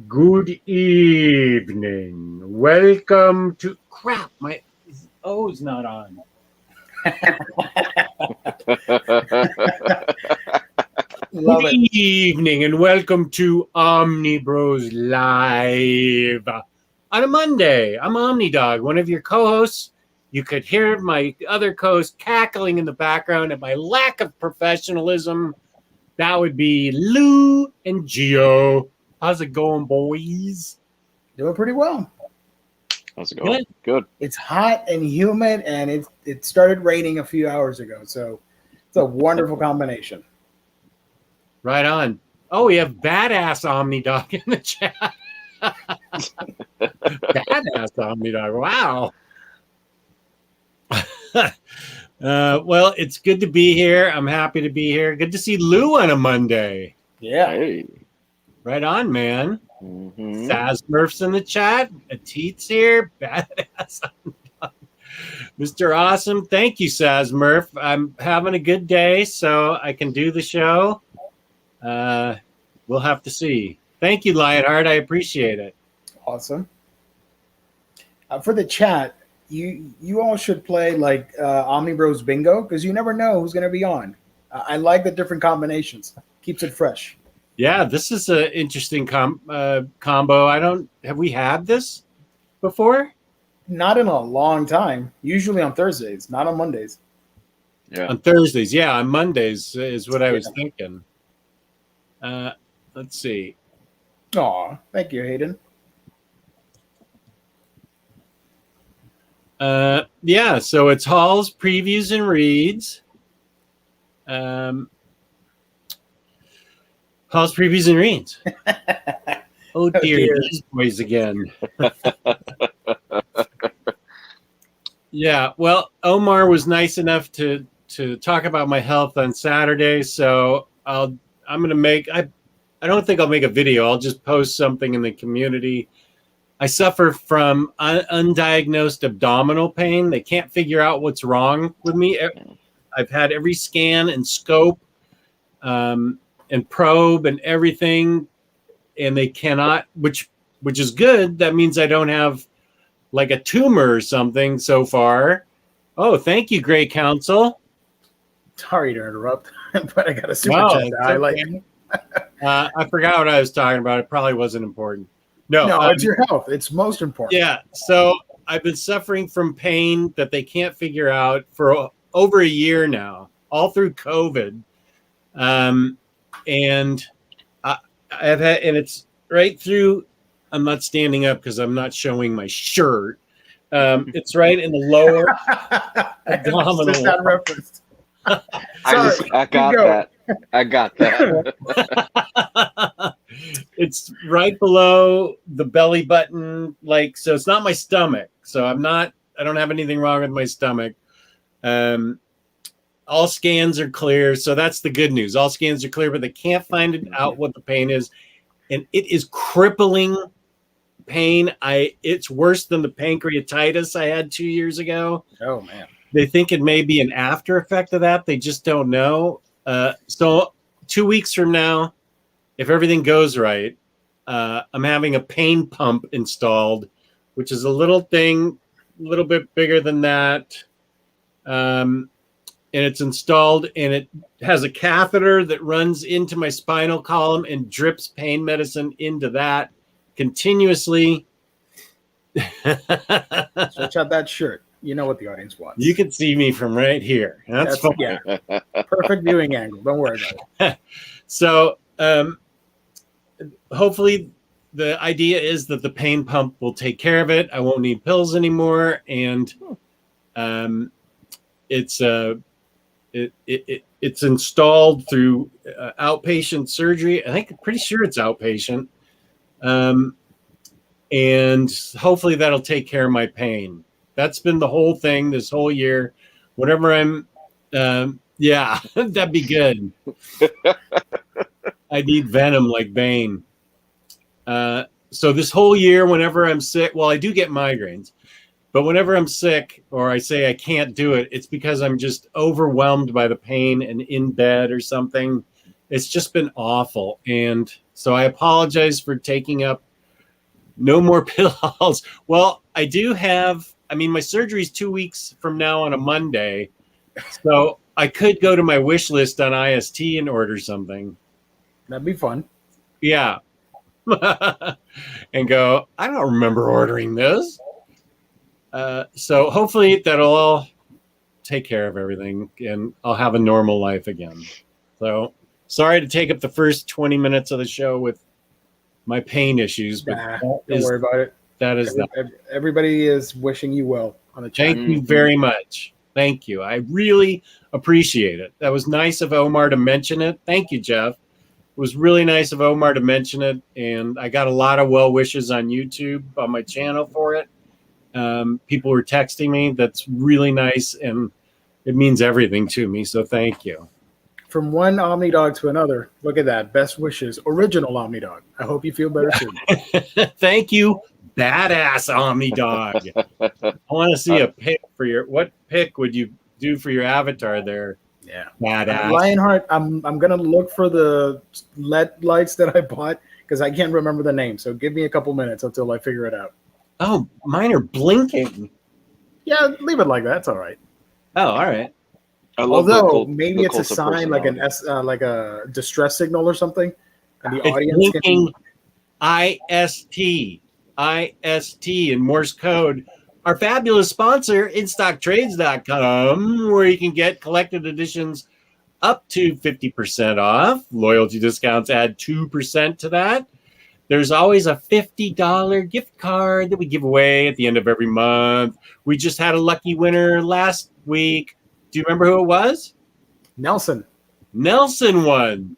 Good evening. Welcome to crap. My O's not on. Love Good it. evening and welcome to Omnibros Live on a Monday. I'm OmniDog, one of your co-hosts. You could hear my other co-host cackling in the background at my lack of professionalism. That would be Lou and Gio. How's it going, boys? Doing pretty well. How's it going? Good. It's hot and humid, and it started raining a few hours ago, so it's a wonderful combination. Right on. Oh, we have badass OmniDog in the chat. Badass OmniDog. Wow. Well, it's good to be here. I'm happy to be here. Good to see Lou on a Monday. Yeah. Hey. Right on, man. Mm-hmm. Saz Murph's in the chat. Ateet's here. Badass OmniDog. Mr. Awesome. Thank you, Saz Murph. I'm having a good day, so I can do the show. We'll have to see. Thank you, Lionheart. I appreciate it. Awesome. For the chat, you all should play like Omnibros Bingo, because you never know who's going to be on. I like the different combinations. Keeps it fresh. Yeah, this is an interesting combo. Have we had this before? Not in a long time. Usually on Thursdays, not on Mondays. Yeah. On Thursdays, yeah. On Mondays is what I was thinking. Let's see. Aw, thank you, Hayden. Yeah, so it's Hall's Previews and Reads. Hall's Previews and Reads. Oh dear, these boys again. Yeah, well, Omar was nice enough to talk about my health on Saturday, so I'm gonna make. I don't think I'll make a video. I'll just post something in the community. I suffer from undiagnosed abdominal pain. They can't figure out what's wrong with me. I've had every scan and scope and probe and everything, and they cannot, which is good. That means I don't have like a tumor or something so far. Oh, thank you, Gray Council. Sorry to interrupt, but I got a super chat to highlight. I forgot what I was talking about. It probably wasn't important. No, it's your health. It's most important. Yeah. So I've been suffering from pain that they can't figure out for over a year now, all through COVID. And I've had, and it's right through. I'm not standing up because I'm not showing my shirt. It's right in the lower abdominal. That reference. I got that. It's right below the belly button, so it's not my stomach. So I don't have anything wrong with my stomach. All scans are clear, so that's the good news. All scans are clear, but they can't find out what the pain is, and it is crippling pain. It's worse than the pancreatitis I had 2 years ago. Oh man. They think it may be an after effect of that. They just don't know. So 2 weeks from now, if everything goes right, I'm having a pain pump installed, which is a little thing, a little bit bigger than that. And it's installed, and it has a catheter that runs into my spinal column and drips pain medicine into that continuously. Stretch out that shirt. You know what the audience wants. You can see me from right here. That's fine. Yeah. Perfect viewing angle. Don't worry about it. So hopefully the idea is that the pain pump will take care of it. I won't need pills anymore. And it's It's installed through outpatient surgery. I think, pretty sure it's outpatient. And hopefully that'll take care of my pain. That's been the whole thing this whole year. Whenever I'm, yeah, that'd be good. I need venom like Bane. So this whole year, whenever I'm sick, well, I do get migraines, but whenever I'm sick or I say I can't do it, it's because I'm just overwhelmed by the pain and in bed or something. It's just been awful. And so I apologize for taking up no more pills. Well, I do have, I mean, my surgery is 2 weeks from now on a Monday. So I could go to my wish list on IST and order something. That'd be fun. Yeah. And go, I don't remember ordering this. So hopefully that'll all take care of everything and I'll have a normal life again. So sorry to take up the first 20 minutes of the show with my pain issues, but don't worry about it. That is everybody is wishing you well on the chat. Thank you very much. Thank you. I really appreciate it. That was nice of Omar to mention it. Thank you, Jeff. It was really nice of Omar to mention it, and I got a lot of well wishes on YouTube on my channel for it. People were texting me. That's really nice, and it means everything to me, so thank you. From one Omnidog to another, look at that. Best wishes, original Omnidog. I hope you feel better soon. Thank you, badass Omnidog. I want to see a pic for your, what pic would you do for your avatar there? Yeah, badass. Lionheart. I'm gonna look for the LED lights that I bought because I can't remember the name. So give me a couple minutes until I figure it out. Oh, mine are blinking. Yeah, leave it like that. It's all right. Oh, all right. Although maybe it's a sign like like a distress signal or something, and the audience blinking IST in Morse code. Our fabulous sponsor, InStockTrades.com, where you can get collected editions up to 50% off. Loyalty discounts add 2% to that. There's always a $50 gift card that we give away at the end of every month. We just had a lucky winner last week. Do you remember who it was? Nelson. Nelson won.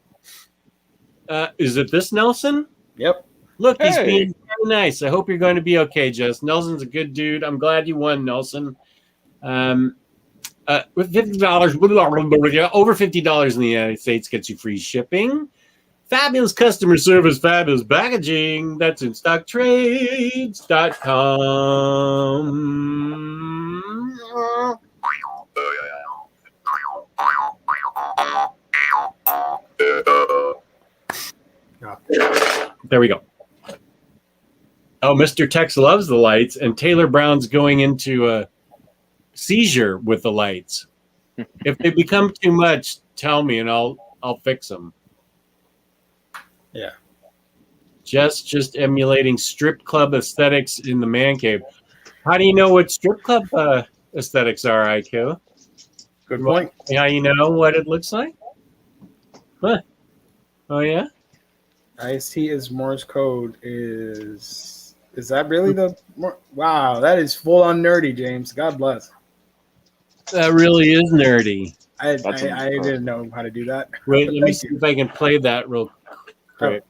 Is it this Nelson? Yep. Look, he's being very nice. I hope you're going to be okay, Jess. Nelson's a good dude. I'm glad you won, Nelson. With $50, over $50 in the United States gets you free shipping. Fabulous customer service, fabulous packaging. That's InStockTrades.com. There we go. Oh, Mr. Tex loves the lights, and Taylor Brown's going into a seizure with the lights. If they become too much, tell me, and I'll fix them. Yeah. Just emulating strip club aesthetics in the man cave. How do you know what strip club aesthetics are, IQ? Good point. How you know what it looks like? Huh? Oh yeah. IST is Morse code. Is that really the? Wow, that is full on nerdy, James. God bless. That really is nerdy. I didn't know how to do that. Wait, let me see if I can play that real quick.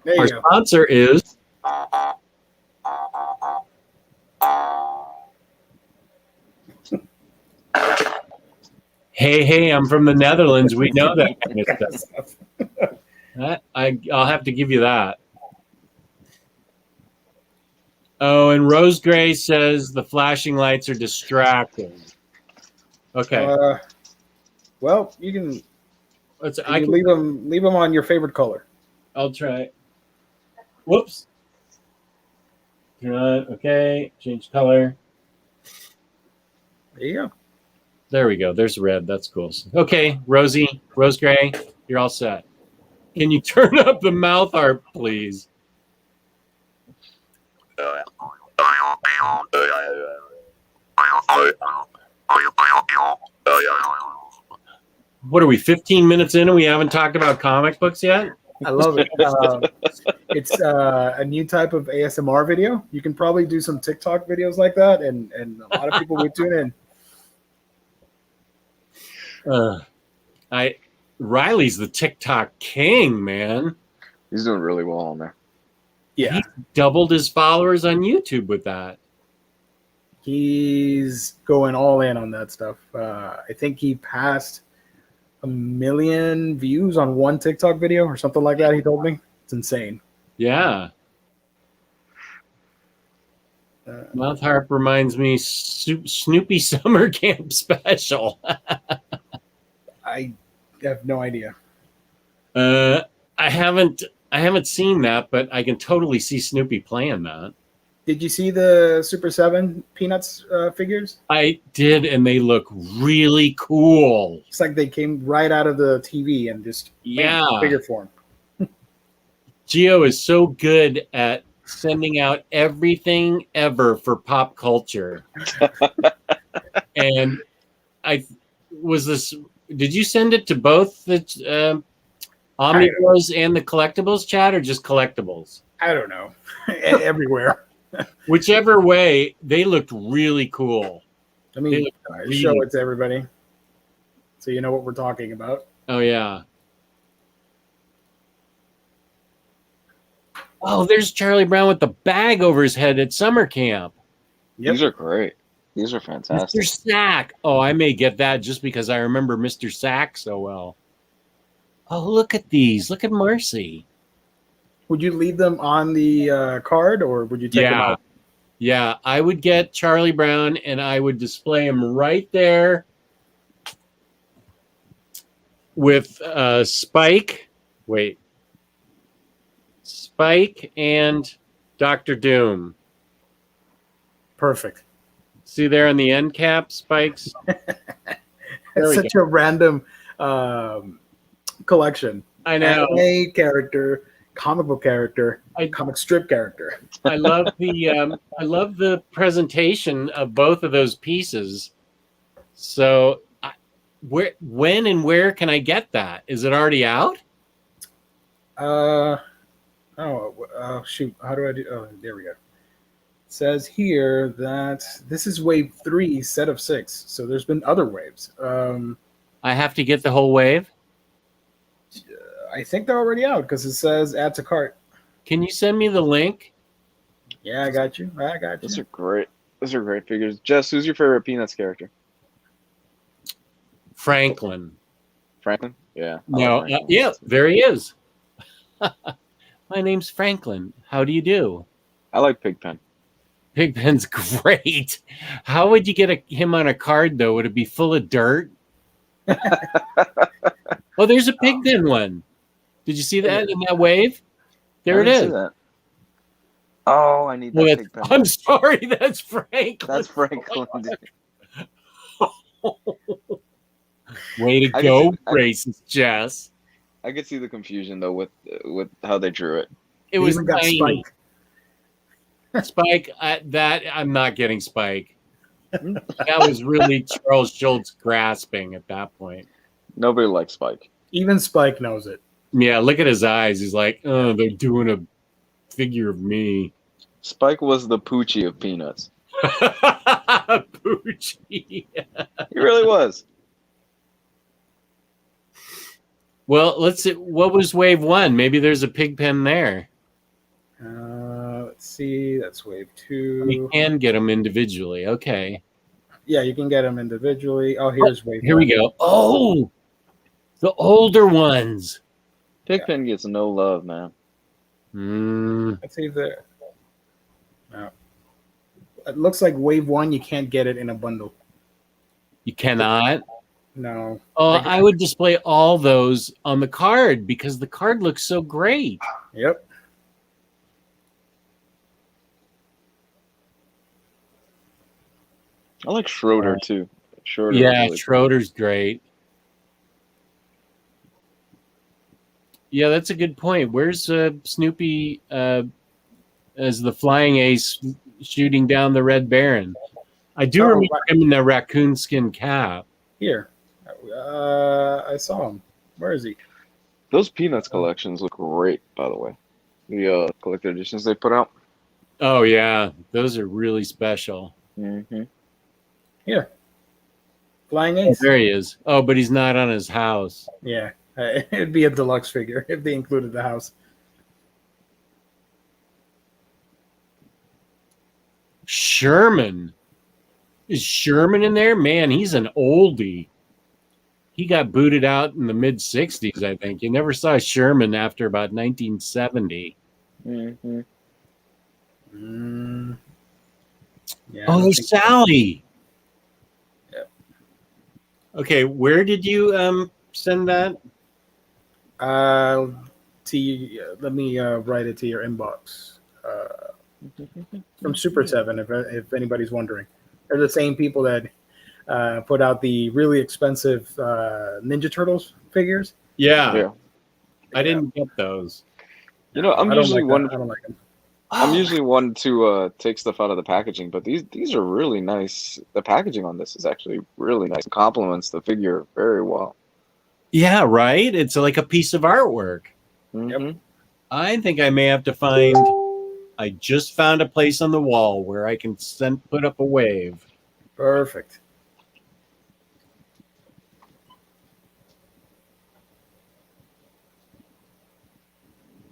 There you Our go. sponsor is Hey, I'm from the Netherlands. We know that kind of stuff. I'll have to give you that. Oh, and Rose Gray says the flashing lights are distracting. Okay. Well, you can. I can leave them on your favorite color. I'll try. Whoops. Okay. Change color. There you go. There we go. There's red. That's cool. Okay, Rose Gray, you're all set. Can you turn up the mouth harp, please? What are we, 15 minutes in and we haven't talked about comic books yet? I love it. It's a new type of ASMR video. You can probably do some TikTok videos like that, and a lot of people would tune in. Riley's the TikTok king, man. He's doing really well on there. Yeah, He doubled his followers on YouTube with that. he's going all in on that stuff. I think he passed 1 million views on one TikTok video or something like that. He told me it's insane. Yeah. Mouth Harp reminds me Snoopy Summer Camp Special. I have no idea. I haven't seen that, but I can totally see Snoopy playing that. Did you see the Super 7 Peanuts figures? I did, and they look really cool. It's like they came right out of the TV and just figure form. Gio is so good at sending out everything ever for pop culture. And did you send it to both the Omnibros and the collectibles chat, or just collectibles? I don't know. Everywhere. Whichever way, they looked really cool. Let me show it to everybody so you know what we're talking about. Oh, yeah. Oh, there's Charlie Brown with the bag over his head at summer camp. Yep. These are great. These are fantastic. Mr. Sack. Oh, I may get that just because I remember Mr. Sack so well. Oh, look at these. Look at Marcy. Would you leave them on the card, or would you take them out? Yeah, I would get Charlie Brown, and I would display him right there with Spike. Wait. Spike and Dr. Doom. Perfect. See there on the end cap, Spikes? It's such a random collection. I know. Anime character, comic book character, comic strip character. I love the presentation of both of those pieces. So, when and where can I get that? Is it already out? Shoot. How do I do? Oh, there we go. It says here that this is wave 3, set of 6. So there's been other waves. I have to get the whole wave? I think they're already out because it says add to cart. Can you send me the link? Yeah, I got you. Those are great. Those are great figures. Jess, who's your favorite Peanuts character? Franklin. Franklin? Yeah. No. Yeah, there he is. My name's Franklin. How do you do? I like Pigpen. Pigpen's great. How would you get him on a card, though? Would it be full of dirt? Oh, there's a Pigpen one. Did you see that in that wave? There it is. Oh, I need that Pigpen. I'm sorry, that's Franklin. That's Franklin. Way to go, racist Jess. I could see the confusion though with how they drew it. It was got Spike. Spike, I'm not getting Spike. That was really Charles Schultz grasping at that point. Nobody likes Spike. Even Spike knows it. Yeah, look at his eyes. He's like, oh, they're doing a figure of me. Spike was the Poochie of Peanuts. Poochie. He really was. Well, let's see. What was wave 1? Maybe there's a Pigpen there. Let's see. That's wave 2. We can get them individually. Okay. Yeah, you can get them individually. Oh, here's wave 1. Here we go. Oh, the older ones. Pigpen gets no love, man. Let's see if there. No. It looks like wave 1. You can't get it in a bundle. You cannot. No. Oh, I would display all those on the card because the card looks so great. Yep. I like Schroeder too. Schroeder, yeah, really Schroeder's great. Yeah, that's a good point. Where's Snoopy as the flying ace shooting down the Red Baron? I do remember him in the raccoon skin cap. Here. I saw him. Where is he? Those Peanuts collections look great, by the way. The collector editions they put out. Oh yeah, those are really special. Mm-hmm. Here, Flying Oh, Ace. there he is. Oh, but he's not on his house. Yeah, it'd be a deluxe figure if they included the house. Sherman. Is Sherman in there? Man, he's an oldie. He got booted out in the mid 60s, I think. You never saw Sherman after about 1970. Mm-hmm. Yeah. Oh, there's Sally. Yep. Okay, where did you send that? Let me write it to your inbox. From Super 7, if anybody's wondering. They're the same people that put out the really expensive Ninja Turtles figures. Yeah. I didn't get those. You know, I'm I don't usually like one. that. I don't like them. I'm usually one to take stuff out of the packaging, but these are really nice. The packaging on this is actually really nice. It complements the figure very well. Yeah, right? It's like a piece of artwork. Mm-hmm. I think I may have to find. I just found a place on the wall where I can put up a wave. Perfect.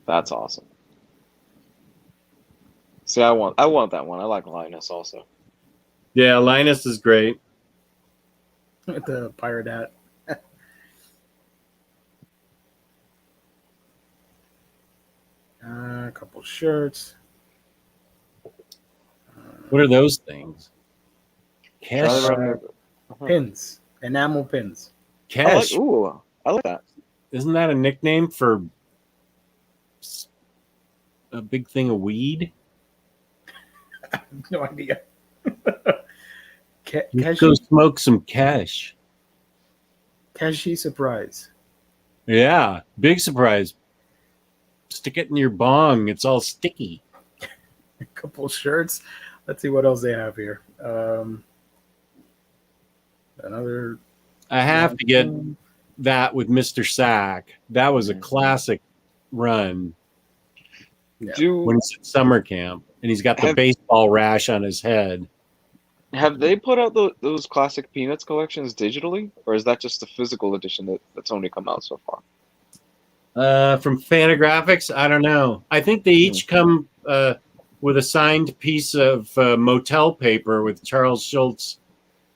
That's awesome. See, I want that one. I like Linus also. Yeah, Linus is great. With the pirate hat. A couple shirts. What are those things? Cash. Pins. Enamel pins. Cash. I like that. Isn't that a nickname for a big thing of weed? No idea. Let's go smoke some cash. Cashy surprise. Yeah, big surprise. Stick it in your bong. It's all sticky. A couple shirts. Let's see what else they have here. Another. I have to get that with Mr. Sack. That was a classic run. Yeah. When he's at summer camp and he's got the baseball rash on his head. Have they put out those classic Peanuts collections digitally, or is that just the physical edition that's only come out so far? From Fantagraphics, I don't know. I think they each come with a signed piece of motel paper with Charles Schultz,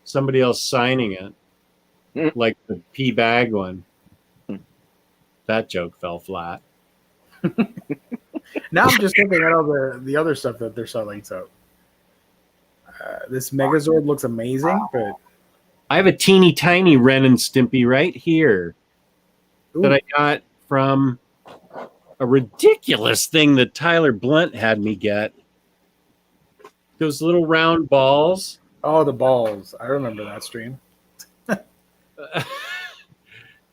somebody else signing it, like the P bag one. That joke fell flat. Now I'm just looking at all the other stuff that they're selling. So this Megazord looks amazing, but I have a teeny tiny Ren and Stimpy right here that I got from a ridiculous thing that Tyler Blunt had me get. Those little round balls. Oh, the balls! I remember that stream.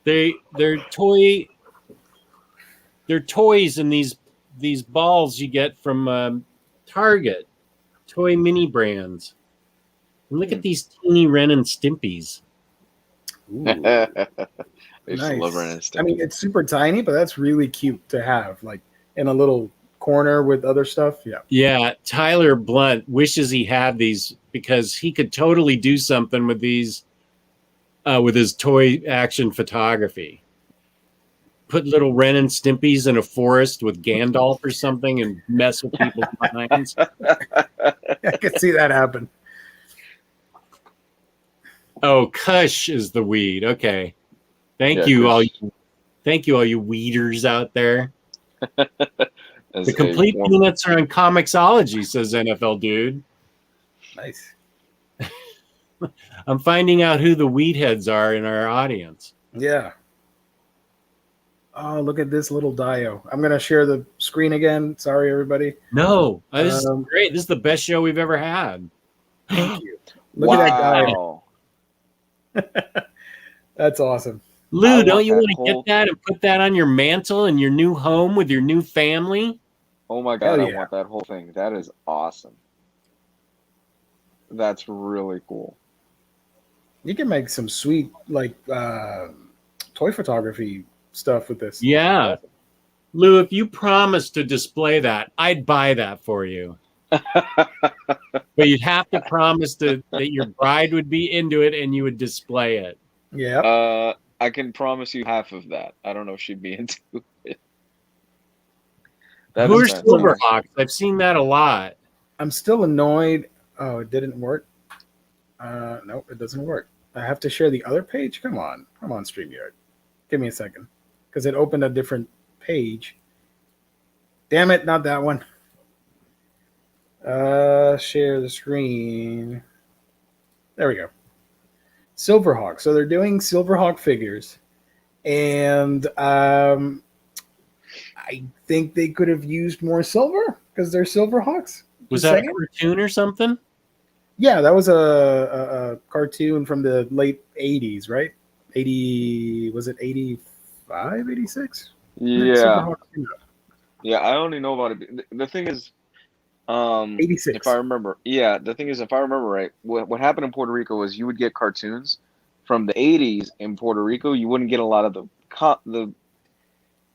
They're toys in these balls you get from Target, toy mini brands. And look at these teeny Ren and Stimpies. I used to love Ren and Stimpy. I mean, it's super tiny, but that's really cute to have, like in a little corner with other stuff. Yeah. Yeah, Tyler Blunt wishes he had these because he could totally do something with these, with his toy action photography. Put little Ren and Stimpies in a forest with Gandalf or something and mess with people's minds. I could see that happen. Oh, Kush is the weed. Okay. Thank you, all you weeders out there. The complete peanuts are on Comixology, says NFL Dude. Nice. I'm finding out who the weed heads are in our audience. Yeah. Oh, look at this little Dio. I'm going to share the screen again. Sorry, everybody. No, this is great. This is the best show we've ever had. Thank you. Look at that Dio. That's awesome. Lou, don't you want to get that and put that on your mantle in your new home with your new family? Oh my God, I want that whole thing. That is awesome. That's really cool. You can make some sweet, like, toy photography stuff with this. Yeah. Lou, if you promised to display that, I'd buy that for you. But you'd have to promise that your bride would be into it and you would display it. Yeah. I can promise you half of that. I don't know if she'd be into it. Who are Silverhawks? I've seen that a lot. I'm still annoyed. Oh, it didn't work. Nope, it doesn't work. I have to share the other page? Come on, StreamYard. Give me a second. Because it opened a different page. Damn it, not that one. Share the screen. There we go. Silverhawk. So they're doing Silverhawk figures. And I think they could have used more silver because they're Silverhawks. Was that a cartoon or something? Yeah, that was a cartoon from the late 80s, right? 80, was it 85, 86? Yeah. Yeah, I only know about it. The thing is, 86. if I remember, the thing is, if I remember right, what happened in Puerto Rico was you would get cartoons from the 80s in Puerto Rico. You wouldn't get a lot of the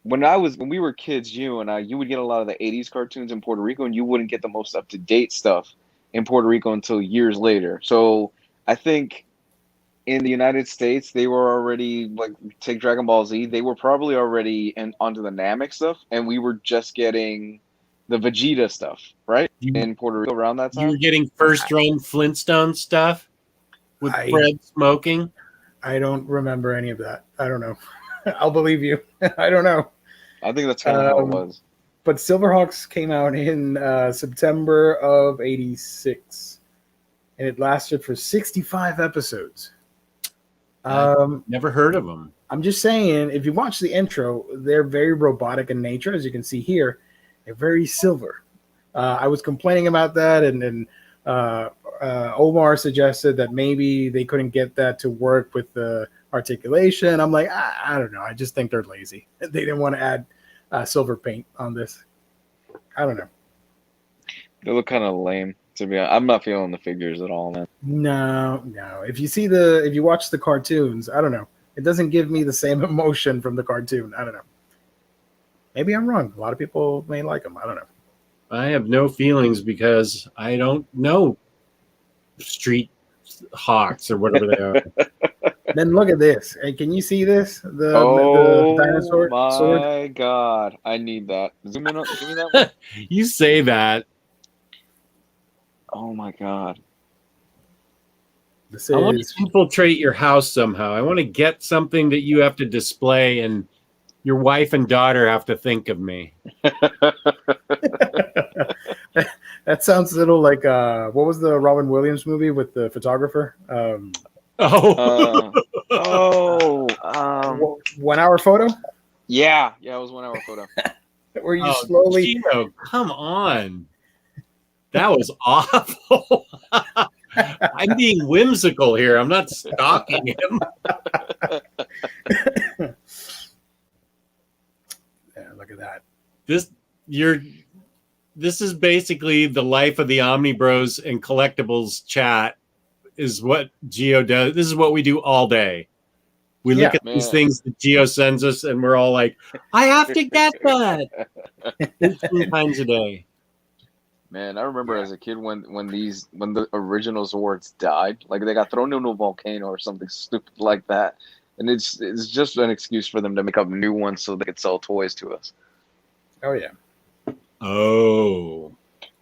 when we were kids, you and I, you would get a lot of the 80s cartoons in Puerto Rico, and you wouldn't get the most up-to-date stuff in Puerto Rico until years later. So I think in the United States, they were already, like, take Dragon Ball Z, they were probably already onto the Namek stuff, and we were just getting the Vegeta stuff, right? In Puerto Rico around that time. You were getting first-run Flintstone stuff with Fred smoking? I don't remember any of that. I don't know. I'll believe you. I don't know. I think that's kind of how it was. But Silverhawks came out in September of 86. And it lasted for 65 episodes. Never heard of them. I'm just saying, if you watch the intro, they're very robotic in nature, as you can see here. They're very silver. I was complaining about that, and Omar suggested that maybe they couldn't get that to work with the articulation. I'm like, I don't know. I just think they're lazy. They didn't want to add silver paint on this. I don't know. They look kind of lame, to be honest. I'm not feeling the figures at all, man. No. If you watch the cartoons, I don't know. It doesn't give me the same emotion from the cartoon. I don't know. Maybe I'm wrong. A lot of people may like them. I don't know. I have no feelings because I don't know Street Hawks or whatever they are. Then look at this. Hey, can you see this? The dinosaur sword? Oh my god. I need that. Zoom in. Give me that one. You say that. Oh my god. This I want is to infiltrate your house somehow. I want to get something that you have to display, and your wife and daughter have to think of me. That sounds a little like what was the Robin Williams movie with the photographer? 1 hour photo? Yeah, it was 1 hour photo. Where you slowly Gino, come on. That was awful. I'm being whimsical here. I'm not stalking him. Yeah, look at that. This is basically the life of the Omnibros and collectibles chat is what Geo does. This is what we do all day. We look at these things that Geo sends us and we're all like, I have to get that 15 times a day. Man, I remember as a kid when the original Zords died, like they got thrown into a volcano or something stupid like that. And it's just an excuse for them to make up new ones so they could sell toys to us. Oh yeah. Oh.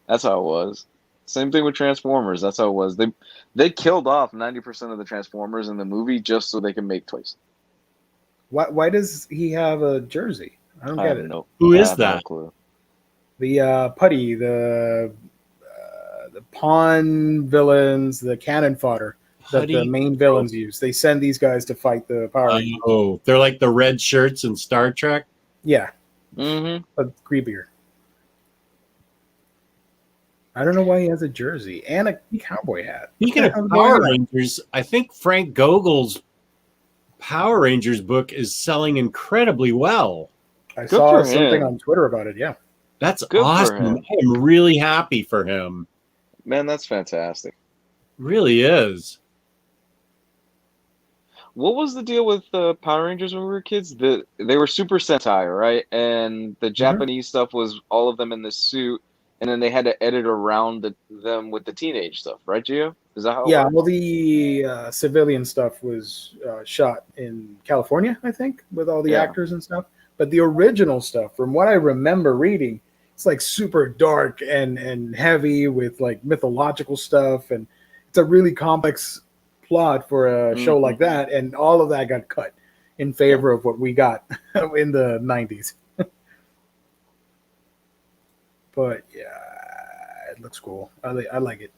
That's how it was. Same thing with Transformers. That's how it was. They killed off 90% of the Transformers in the movie just so they can make toys. Why does he have a jersey? I don't get it. Who is that? No clue. The Putty, the pawn villains, the cannon fodder that the main villains use. They send these guys to fight the Power Rangers. Oh, they're like the red shirts in Star Trek? Yeah. Mm-hmm. But creepier. I don't know why he has a jersey and a cowboy hat. Speaking of Power Rangers, I think Frank Gogel's Power Rangers book is selling incredibly well. I saw something on Twitter about it, yeah. That's awesome. I am really happy for him. Man, that's fantastic. Really is. What was the deal with Power Rangers when we were kids? They were Super Sentai, right? And the Mhm. Japanese stuff was all of them in this suit, and then they had to edit around them with the teenage stuff, right, Gio? Is that how it Yeah, worked? well, the civilian stuff was shot in California, I think, with all the Yeah. actors and stuff. But the original stuff, from what I remember reading, it's like super dark and heavy with like mythological stuff, and it's a really complex plot for a show like Hmm. that. And all of that got cut in Yeah. favor of what we got in the '90s. But yeah, it looks cool. I like it.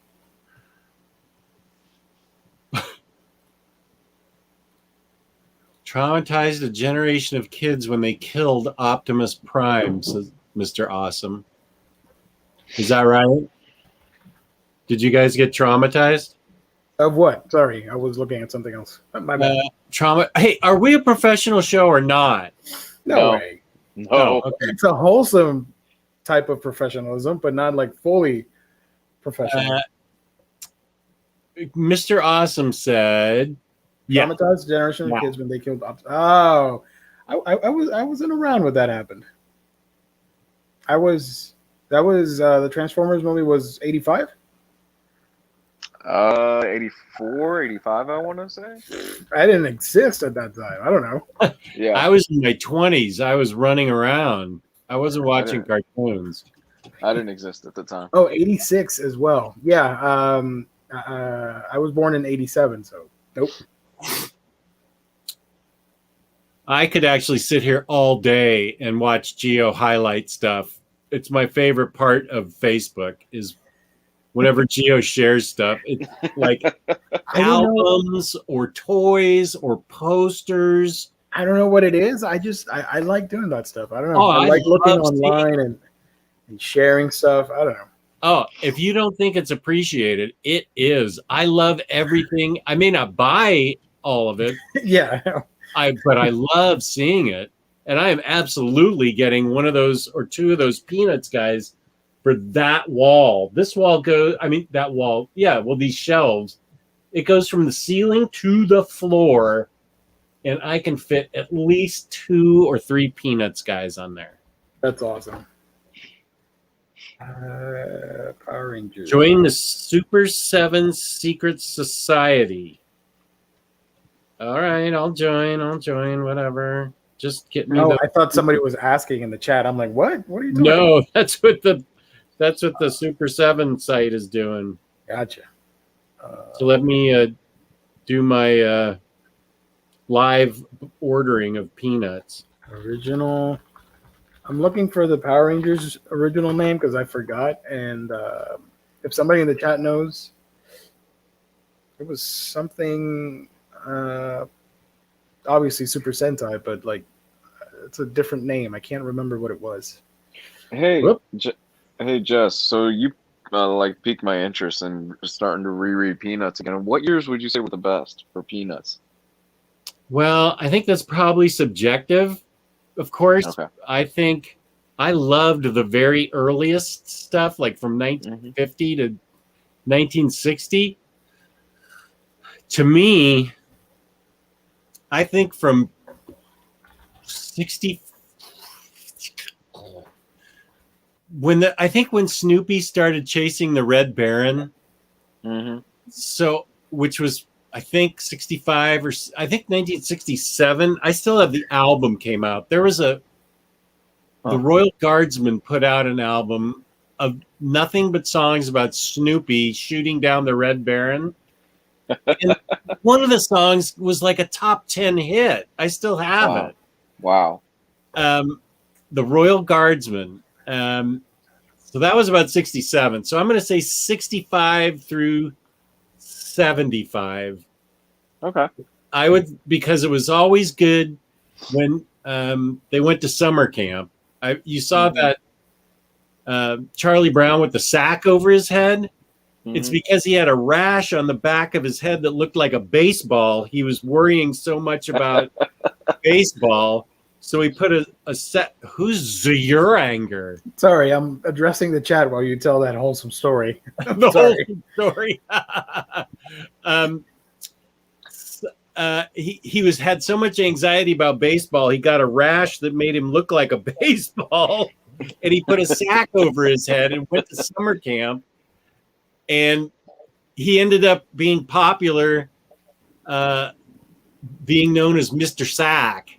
Traumatized a generation of kids when they killed Optimus Prime, says Mr. Awesome. Is that right? Did you guys get traumatized? Of what? Sorry, I was looking at something else. My bad. Trauma. Hey, are we a professional show or not? No No. way. Oh, No. okay. It's a wholesome type of professionalism, but not like fully professional. Mr. Awesome said, "Yeah, Traumatized generation of yeah. kids when they killed. Oh, I wasn't around when that happened. I was that was the Transformers movie was 85. 84, 85, I want to say. I didn't exist at that time. I don't know. Yeah. I was in my 20s. I was running around. I wasn't I watching didn't. cartoons." I didn't exist at the time. Oh, 86 as well. Yeah. I was born in 87, so nope. I could actually sit here all day and watch Geo highlight stuff. It's my favorite part of Facebook is whenever Geo shares stuff. It's like I don't know. albums or toys or posters. I don't know what it is. I like doing that stuff. I don't know. Oh, I I like looking love seeing. online and sharing stuff. I don't know. Oh, if you don't think it's appreciated, it is. I love everything. I may not buy all of it, Yeah. but I love seeing it. And I am absolutely getting one of those or two of those Peanuts guys for that wall. This wall goes, I mean, that wall. Yeah, well, these shelves, it goes from the ceiling to the floor, and I can fit at least 2 or 3 Peanuts guys on there. That's awesome. Power Rangers. Join the Super 7 Secret Society. All right, I'll join, whatever. Just get me Oh, the. I thought somebody was asking in the chat. I'm like, what? What are you talking about? No, that's what the Super 7 site is doing. Gotcha. So let me do my live ordering of peanuts. Original. I'm looking for the Power Rangers original name because I forgot. And if somebody in the chat knows, it was something. Obviously Super Sentai, but like it's a different name. I can't remember what it was. Hey, Whoop. hey, Jess. So you like piqued my interest in starting to reread Peanuts again. What years would you say were the best for Peanuts? Well, I think that's probably subjective. Of course, Okay. I think I loved the very earliest stuff, like from 1950 to 1960. To me, I think from 60 I think when Snoopy started chasing the Red Baron, Mm-hmm. so which was I think 65 or I think 1967. I still have the album came out. There was the Royal Guardsmen put out an album of nothing but songs about Snoopy shooting down the Red Baron. And one of the songs was like a top 10 hit. I still have Wow. it. Wow. The Royal Guardsmen. So that was about 67. So I'm going to say 65 through 75. Okay. I would, because it was always good when they went to summer camp. You saw that Charlie Brown with the sack over his head. It's because he had a rash on the back of his head that looked like a baseball. He was worrying so much about baseball. So he put a set. Who's Zuranger? Sorry, I'm addressing the chat while you tell that wholesome story. The Sorry. whole story. he was had so much anxiety about baseball, he got a rash that made him look like a baseball, and he put a sack over his head and went to summer camp, and he ended up being popular, being known as Mr. Sack.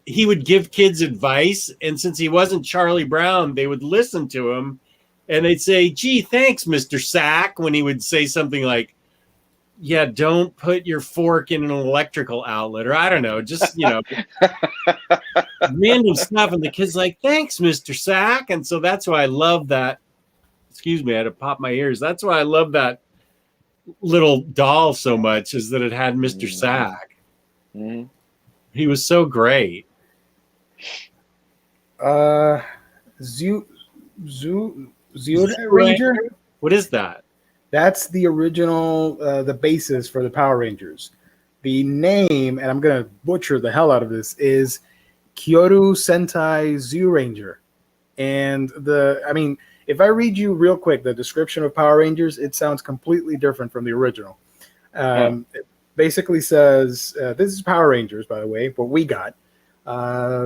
He would give kids advice, and since he wasn't Charlie Brown, they would listen to him, and they'd say, "Gee, thanks, Mr. Sack," when he would say something like, "Yeah, don't put your fork in an electrical outlet," or I don't know, just random stuff. And the kid's like, "Thanks, Mr. Sack." And so that's why I love that. Excuse me, I had to pop my ears. That's why I love that little doll so much, is that it had Mr. Sack. Mm-hmm. He was so great. Zoo Ranger. What is that? That's the original, the basis for the Power Rangers. The name, and I'm gonna butcher the hell out of this, is Kyoto Sentai Zoo Ranger. And if I read you real quick the description of Power Rangers, it sounds completely different from the original. It basically says, this is Power Rangers, by the way, what we got.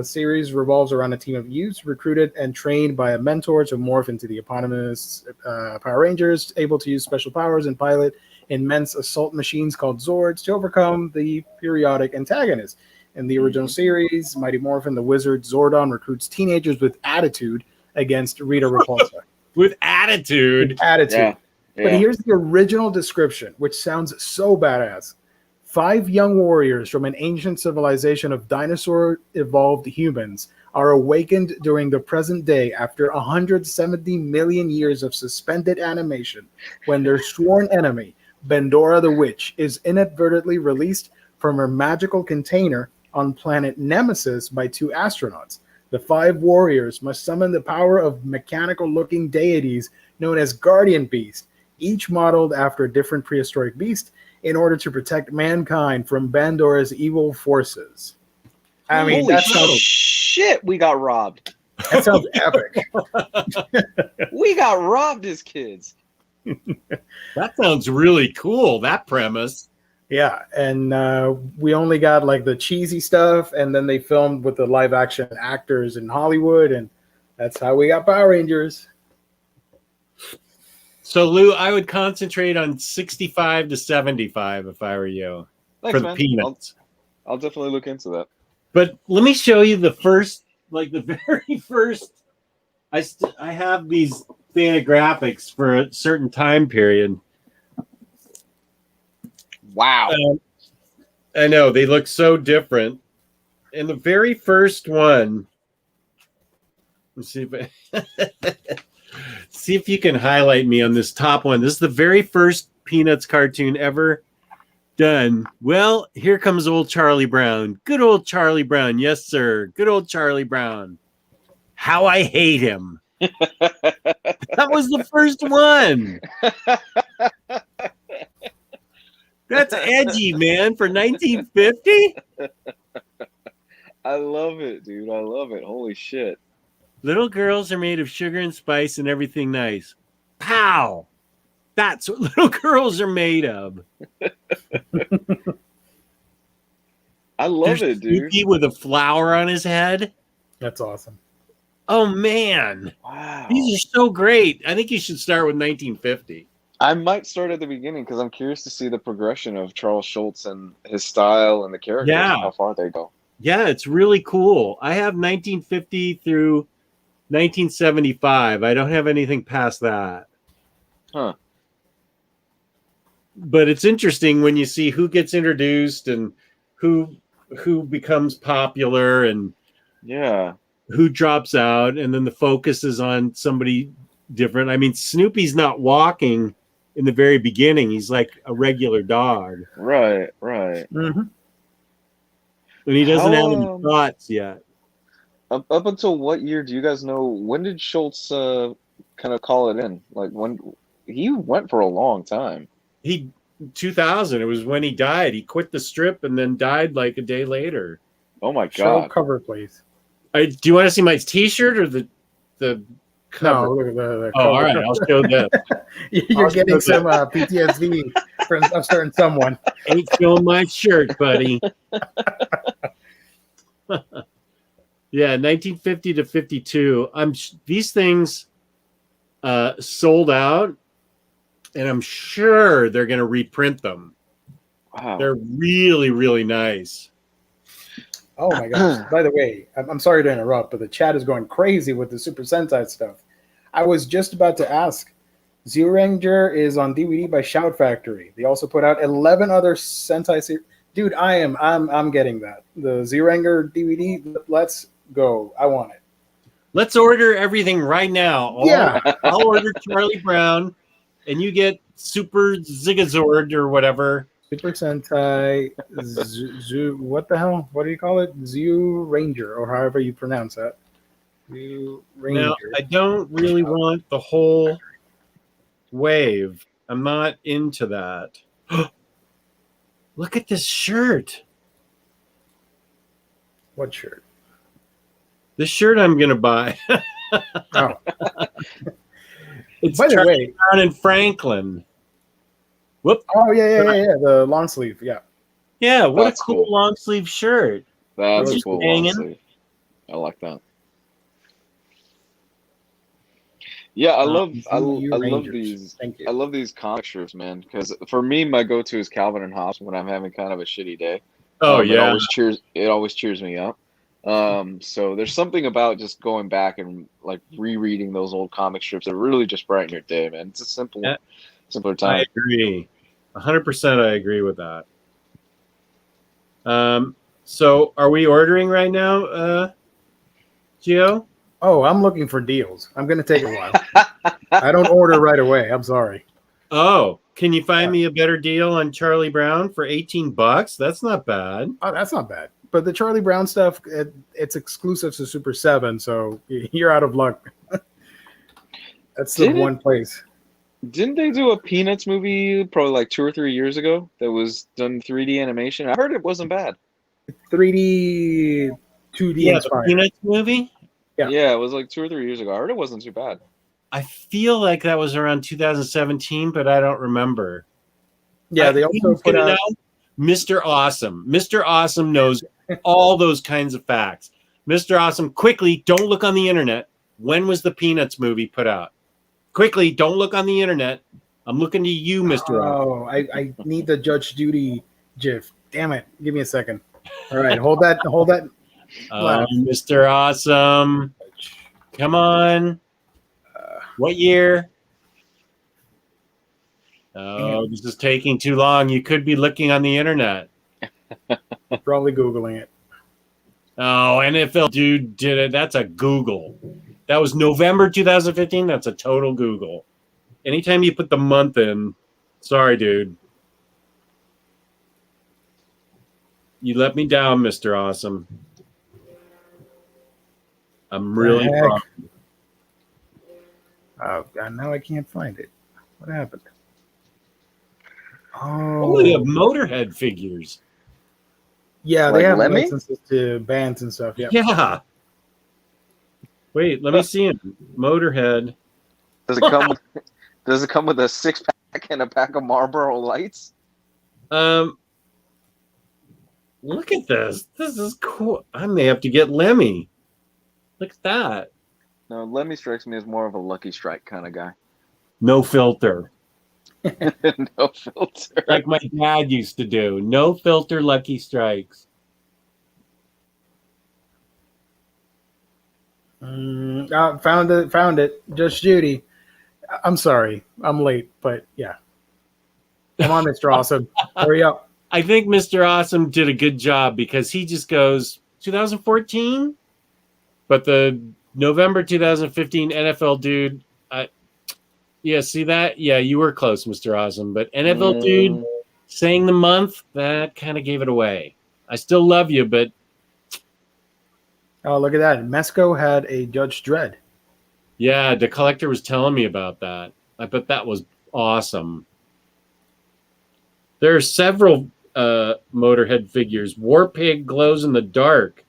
Series revolves around a team of youths recruited and trained by a mentor to morph into the eponymous Power Rangers, able to use special powers and pilot immense assault machines called Zords to overcome the periodic antagonists. In the original series, Mighty Morphin, the wizard Zordon, recruits teenagers with attitude against Rita Repulsa. With attitude? With attitude. Yeah. But here's the original description, which sounds so badass. 5 young warriors from an ancient civilization of dinosaur-evolved humans are awakened during the present day after 170 million years of suspended animation when their sworn enemy, Bendora the Witch, is inadvertently released from her magical container on planet Nemesis by 2 astronauts. The 5 warriors must summon the power of mechanical-looking deities known as Guardian Beast, each modeled after a different prehistoric beast, in order to protect mankind from Bandora's evil forces. I mean, holy that sounds, shit, we got robbed. that sounds epic. We got robbed as kids. That sounds really cool, that premise. Yeah, and we only got like the cheesy stuff, and then they filmed with the live action actors in Hollywood, and that's how we got Power Rangers. So, Lou, I would concentrate on 65 to 75 if I were you. Thanks, for the man. peanuts. I'll definitely look into that. But let me show you the first, like the very first. I have these graphics for a certain time period. Wow. I know, they look so different. And the very first one, let's see if see if you can highlight me on this top one. This is the very first Peanuts cartoon ever done. Well, here comes old Charlie Brown. Good old Charlie Brown. Yes, sir. Good old Charlie Brown. How I hate him. That was the first one. That's edgy, man, for 1950. I love it, dude. I love it. Holy shit. Little girls are made of sugar and spice and everything nice. Pow! That's what little girls are made of. I love There's it, dude. Snoopy with a flower on his head. That's awesome. Oh, man. Wow. These are so great. I think you should start with 1950. I might start at the beginning because I'm curious to see the progression of Charles Schultz and his style and the characters Yeah. and how far they go. Yeah, it's really cool. I have 1950 through 1975. I don't have anything past that. Huh. But it's interesting when you see who gets introduced and who becomes popular and Yeah. who drops out, and then the focus is on somebody different. I mean, Snoopy's not walking in the very beginning. He's like a regular dog. Right. Mm-hmm. And he doesn't have any How, thoughts yet. Up until what year do you guys know? When did Schultz kind of call it in? Like when he went for a long time. 2000, it was when he died. He quit the strip and then died like a day later. Oh my Show god. cover, please. Do you want to see my T-shirt or the cover. No, look at the Oh, all right. I'll show this. You're I'll getting show some PTSD from a certain someone. Ain't showing my shirt, buddy. Yeah, 1950 to 52. These things sold out, and I'm sure they're going to reprint them. Wow. They're really, really nice. Oh my gosh! By the way, I'm sorry to interrupt, but the chat is going crazy with the Super Sentai stuff. I was just about to ask. Zero Ranger is on DVD by Shout Factory. They also put out 11 other Sentai series. Dude, I'm getting that. The Zero Ranger DVD. Let's go. I want it. Let's order everything right now. Yeah. I'll order Charlie Brown, and you get Super Zigazord or whatever. Super Sentai, what the hell? What do you call it? Zero Ranger, or however you pronounce that. Zero Ranger. Now, I don't really want the whole wave. I'm not into that. Look at this shirt. What shirt? This shirt I'm going to buy. Oh. It's By the Charlie way, Brown and Franklin. Whoop. oh yeah, the long sleeve, yeah. Yeah, what That's a cool long sleeve shirt. That's a Just cool hanging. long sleeve. I like that. Yeah, I love these. Thank you. I love these comic strips, man. Because for me, my go-to is Calvin and Hobbes when I'm having kind of a shitty day. Oh, It yeah. always cheers me up. So there's something about just going back and like rereading those old comic strips that really just brighten your day, man. It's a simpler I time. agree. 100% I agree with that. So are we ordering right now, Gio? Oh, I'm looking for deals. I'm going to take a while. I don't order right away. I'm sorry. Oh, can you find me a better deal on Charlie Brown for $18? That's not bad. Oh, that's not bad. But the Charlie Brown stuff, it's exclusive to Super 7, so you're out of luck. That's the one place. Didn't they do a Peanuts movie probably like 2 or 3 years ago that was done 3D animation? I heard it wasn't bad. 3D, 2D Yeah, inspired. the Peanuts movie? Yeah, it was like 2 or 3 years ago. I heard it wasn't too bad. I feel like that was around 2017, but I don't remember. Yeah, they also put out Mr. Awesome. Mr. Awesome knows all those kinds of facts. Mr. Awesome, quickly, don't look on the internet. When was the Peanuts movie put out? Quickly, don't look on the internet. I'm looking to you, Mr. Awesome. Oh, I need the Judge Judy gif. Damn it. Give me a second. All right, hold that. Oh, Mr. Awesome. Come on. What year? Oh, this is taking too long. You could be looking on the internet. Probably Googling it. Oh, NFL dude did it. That's a Google. That was November 2015. That's a total Google. Anytime you put the month in, sorry, dude. You let me down, Mr. Awesome. I'm really wrong. Oh, God, now I can't find it. What happened? Oh, they have Motorhead figures. Yeah, Like they have Lemmy? licenses to bands and stuff. Yeah. Yeah. Wait, let me see him. Motorhead. Does it come with a 6-pack and a pack of Marlboro Lights? Look at this. This is cool. I may have to get Lemmy. Look at that. No, Lemmy strikes me as more of a Lucky Strike kind of guy. No filter. No filter. Like my dad used to do. No filter Lucky Strikes. Found it. Just Judy. I'm sorry. I'm late, but yeah. Come on, Mr. Awesome. Hurry up. I think Mr. Awesome did a good job because he just goes 2014, but the November 2015 NFL dude. Yeah, see that? Yeah, you were close, Mr. Awesome, but NFL dude saying the month, that kind of gave it away. I still love you, but Oh, look at that. Mesco had a Judge Dredd. yeah, the collector was telling me about that. I bet that was awesome. There are several Motorhead figures. War Pig glows in the dark.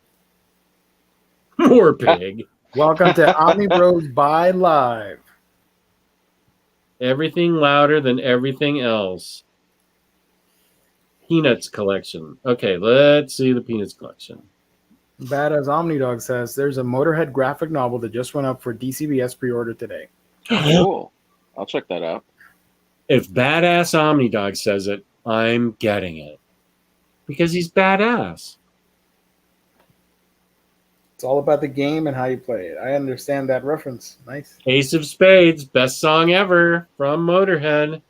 War Pig. Welcome to Omnibros by Live. Everything louder than everything else. Peanuts collection. Okay, let's see the Peanuts collection. Badass Omnidog says there's a Motorhead graphic novel that just went up for DCBS pre-order today. Cool. I'll check that out. If Badass Omnidog says it, I'm getting it. Because he's badass. It's all about the game and how you play it. I understand that reference. Nice. Ace of Spades, best song ever from Motorhead.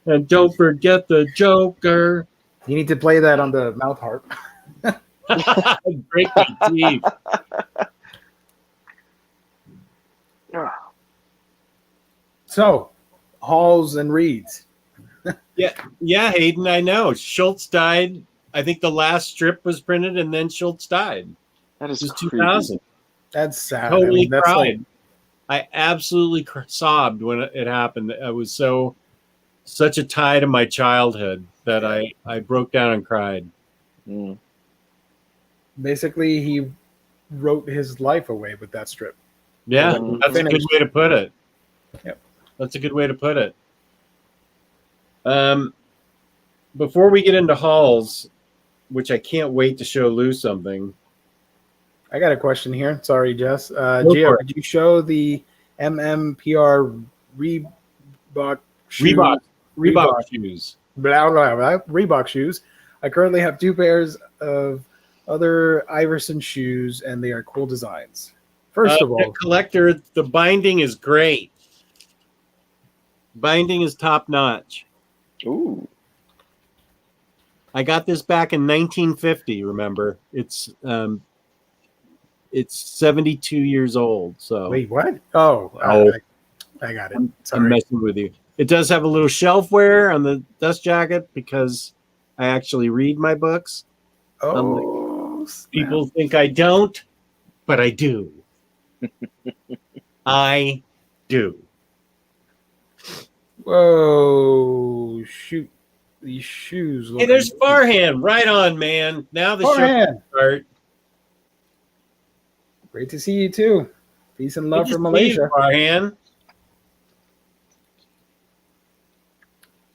And don't forget the Joker. You need to play that on the mouth harp. Break my teeth. So, Halls and Reeds. Yeah, Hayden, I know. Schultz died. I think the last strip was printed, and then Schultz died. That is It was creepy. 2000. That's sad. Totally that's cried. I absolutely sobbed when it happened. I was such a tie to my childhood that I broke down and cried. Mm. Basically, he wrote his life away with that strip. Yeah, When that's a good way to put it. Yep. That's a good way to put it. Before we get into hauls, which I can't wait to show Lou something. I got a question here. Sorry, Jess. for Gio, it. could you show the MMPR Reebok shoes? Reebok shoes. Blah, blah, blah, Reebok shoes. I currently have 2 pairs of other Iverson shoes, and they are cool designs. First of all, collector, the binding is great. Binding is top notch. Ooh. I got this back in 1950. Remember, it's 72 years old. So wait, what? Oh, Oh. I got it. I'm Sorry. messing with you. It does have a little shelfware on the dust jacket because I actually read my books. Oh, snap. People think I don't, but I do. I do. Whoa, shoot. These shoes look Hey, there's amazing. Farhan. Right on, man. Now the show Farhan. can start. Great to see you too. Peace and love Good to from see you, Malaysia.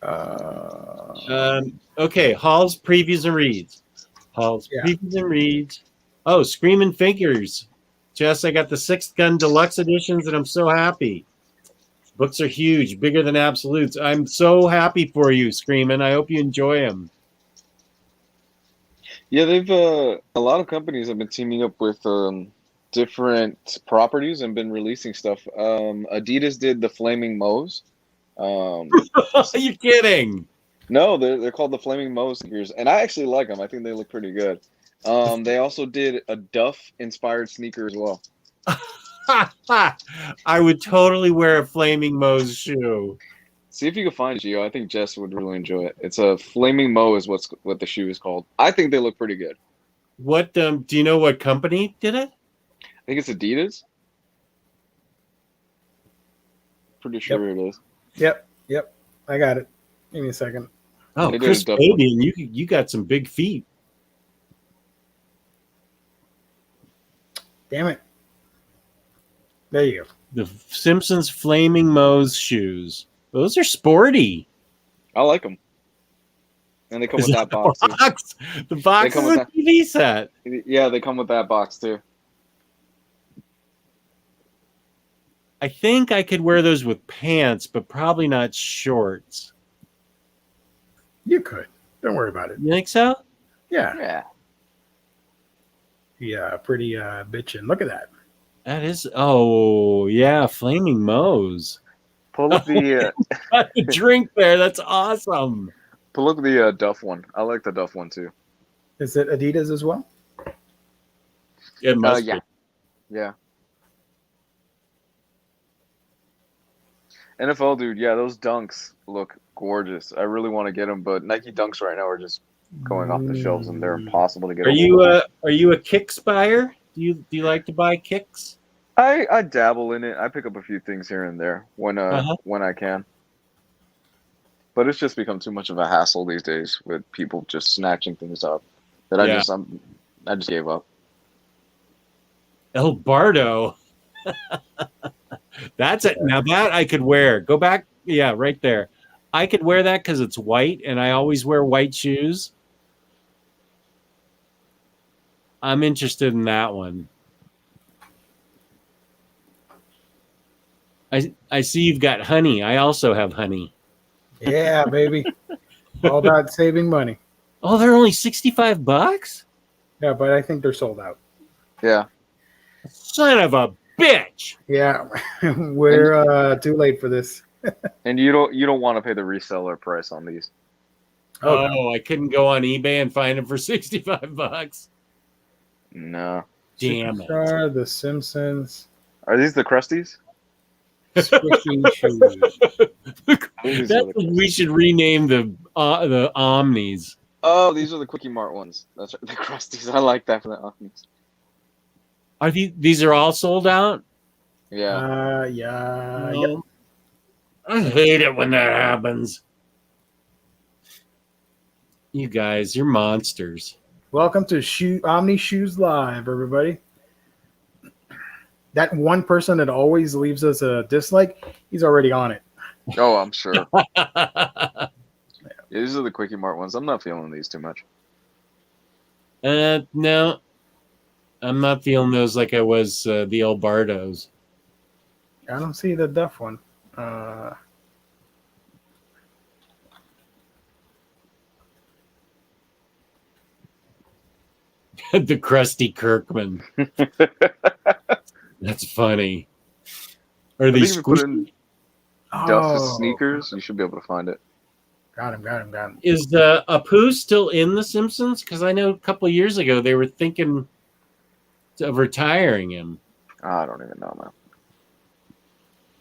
Farhan. Okay, Hall's previews and reads. Hall's Yeah. previews and reads. Oh, Screaming Figures. Jess, I got the 6th Gun Deluxe editions, and I'm so happy. Books are huge, bigger than absolutes. I'm so happy for you, Screaming. I hope you enjoy them. Yeah, they've a lot of companies have been teaming up with different properties and been releasing stuff. Adidas did the Flaming Moes. Are you kidding? No, they're called the Flaming Moe sneakers, and I actually like them. I think they look pretty good. They also did a Duff inspired sneaker as well. I would totally wear a Flaming Moe's shoe. See if you can find it, Gio. I think Jess would really enjoy it. It's a Flaming Moe is what the shoe is called. I think they look pretty good. What do you know what company did it? I think it's Adidas. Pretty sure it is. Yep. I got it. Give me a second. Oh, They did Chris a Duff Baby, and you got some big feet. Damn it. There you go. The Simpsons Flaming Moe's shoes. Those are sporty. I like them. And they come Is with that that box, too. box? The box come is with a that. TV set. Yeah, they come with that box too. I think I could wear those with pants, but probably not shorts. You could. Don't worry about it. You think so? Yeah. Yeah. Yeah, pretty bitchin'. Look at that. That is. Oh yeah, Flaming Moe's. Pull up the Got the drink there. That's awesome. Duff one. I like the Duff one too. Is it Adidas as well? It must Yeah. be. Yeah. NFL dude, yeah, those dunks look gorgeous. I really want to get them, but Nike dunks right now are just going off the shelves and they're impossible to get. Are you a Kicks buyer? Do you like to buy Kicks? I dabble in it. I pick up a few things here and there when I can. But it's just become too much of a hassle these days with people just snatching things up that Yeah. I just gave up. El Bardo. That's it. Now that I could wear. Go back. Yeah, right there. I could wear that because it's white, and I always wear white shoes. I'm interested in that one. I see you've got honey. I also have honey. Yeah, baby. All about saving money. Oh, they're only $65? Yeah, but I think they're sold out. Yeah. Son of a bitch. Yeah, we're too late for this. And you don't want to pay the reseller price on these. Oh, no. I couldn't go on eBay and find them for $65. No. Damn it. Superstar, The Simpsons, Are these the Krusties? Squishy Shoes. These That's are what the we should rename the Omnis. Oh, these are the Quickie Mart ones. That's right, the Krusties. I like that for the Omnis. Are these are all sold out? Yeah. Yeah. No. I hate it when that happens. You guys, you're monsters. Welcome to Omni Shoes Live, everybody. That one person that always leaves us a dislike, he's already on it. Oh, I'm sure. Yeah, these are the Quickie Mart ones. I'm not feeling these too much. No, I'm not feeling those like I was the El Bardos. I don't see the Duff one. The Krusty Kirkman. That's funny. Are I these think if you put in Duff Oh, sneakers, you should be able to find it. got him. Is Apu still in The Simpsons? Because I know a couple of years ago they were thinking of retiring him. I don't even know, man.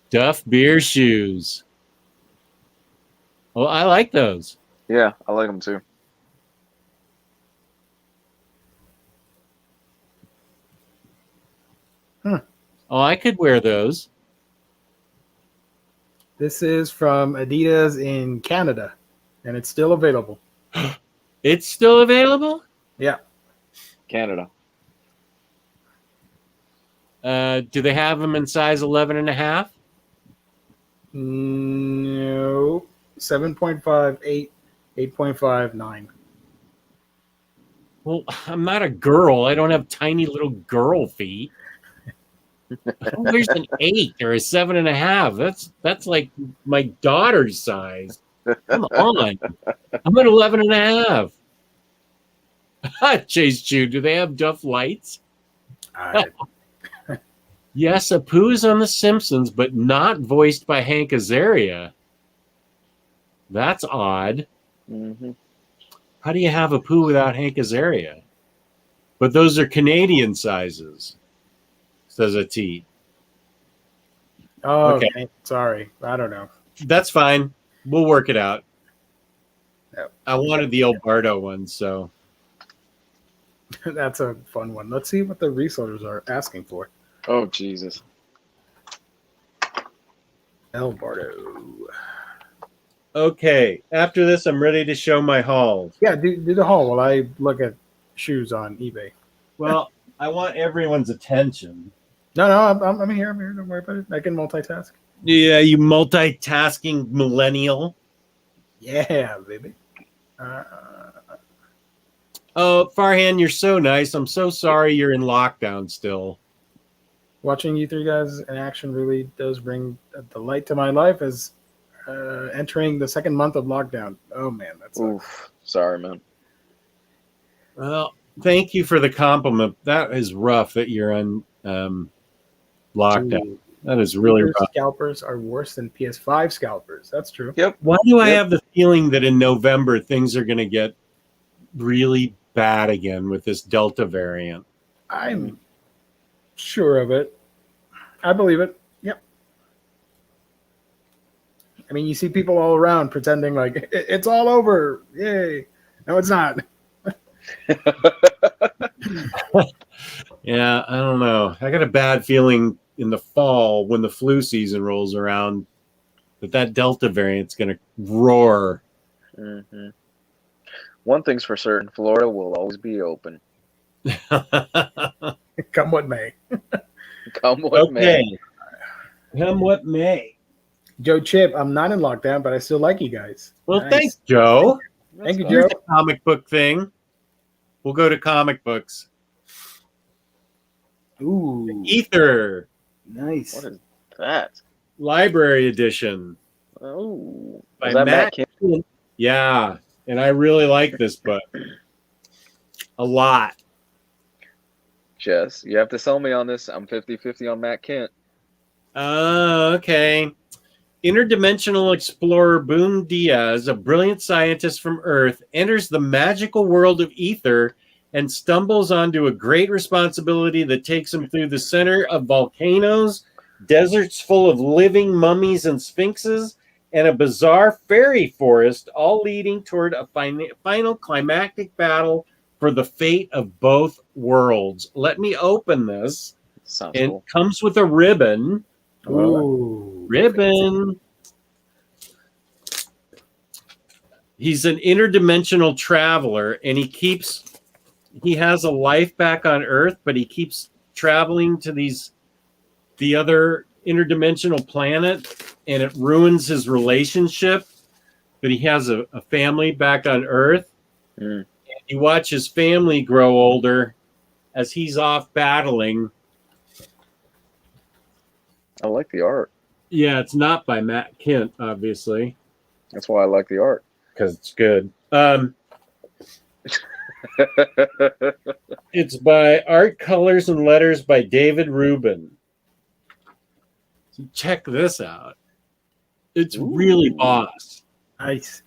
Duff beer shoes. Well, I like those. Yeah, I like them too. Oh, I could wear those. This is from Adidas in Canada, and it's still available. It's still available? Yeah. Canada. Do they have them in size 11 and a half? No. 7.5, 8, 8.5, 9. Well, I'm not a girl. I don't have tiny little girl feet. Who wears an 8 or a 7.5? That's like my daughter's size. Come on. I'm at 11 and a half. Chase Chew, do they have Duff lights? Yes, Apu is on The Simpsons, but not voiced by Hank Azaria. That's odd. Mm-hmm. How do you have Apu without Hank Azaria? But those are Canadian sizes, says a T. Oh, Okay. okay. Sorry. I don't know. That's fine. We'll work it out. Yep. I wanted the El Bardo one, so. That's a fun one. Let's see what the resellers are asking for. Oh, Jesus. El Bardo. Okay. After this, I'm ready to show my hauls. Yeah, do the haul while I look at shoes on eBay. Well, I want everyone's attention. No, I'm here. Don't worry about it. I can multitask. Yeah, you multitasking millennial. Yeah, baby. Oh, Farhan, you're so nice. I'm so sorry you're in lockdown still. Watching you three guys in action really does bring the light to my life as entering the second month of lockdown. Oh, man. That's Oof. Sorry, man. Well, thank you for the compliment. That is rough that you're on lockdown. That is really rough. Scalpers are worse than PS5 scalpers. That's true. Yep. Why do I Yep. have the feeling that in November things are going to get really bad again with this Delta variant? I'm sure of it. I believe it. Yep. I mean, you see people all around pretending like it's all over. Yay. No, it's not. Yeah, I don't know. I got a bad feeling in the fall when the flu season rolls around, but that Delta variant's going to roar. Mm-hmm. One thing's for certain: Florida will always be open. Come what may. Come what may. Okay. Come what may. Joe Chip, I'm not in lockdown, but I still like you guys. Well, Nice. thanks, Joe. Thank you, Here's Joe. a comic book thing. We'll go to comic books. Ooh, Ether nice. What is that? Library Edition Oh, by is that Matt Kim? Kent. Yeah, and I really like this book a lot. Jess, you have to sell me on this. I'm 50-50 on Matt Kent. Okay. Interdimensional explorer Boone Diaz, a brilliant scientist from Earth, enters the magical world of Ether and stumbles onto a great responsibility that takes him through the center of volcanoes, deserts full of living mummies and sphinxes, and a bizarre fairy forest, all leading toward a final climactic battle for the fate of both worlds. Let me open this. Sounds It cool. comes with a ribbon. Ooh, Ribbon. He's an interdimensional traveler, and he has a life back on Earth, but he keeps traveling to the other interdimensional planet, and it ruins his relationship. But he has a family back on Earth. Mm. You watch his family grow older as he's off battling. I like the art. Yeah, it's not by Matt Kent, obviously, That's why I like the art. because it's good. It's by Art, Colors, and Letters by David Rubin. So check this out. It's really boss. nice.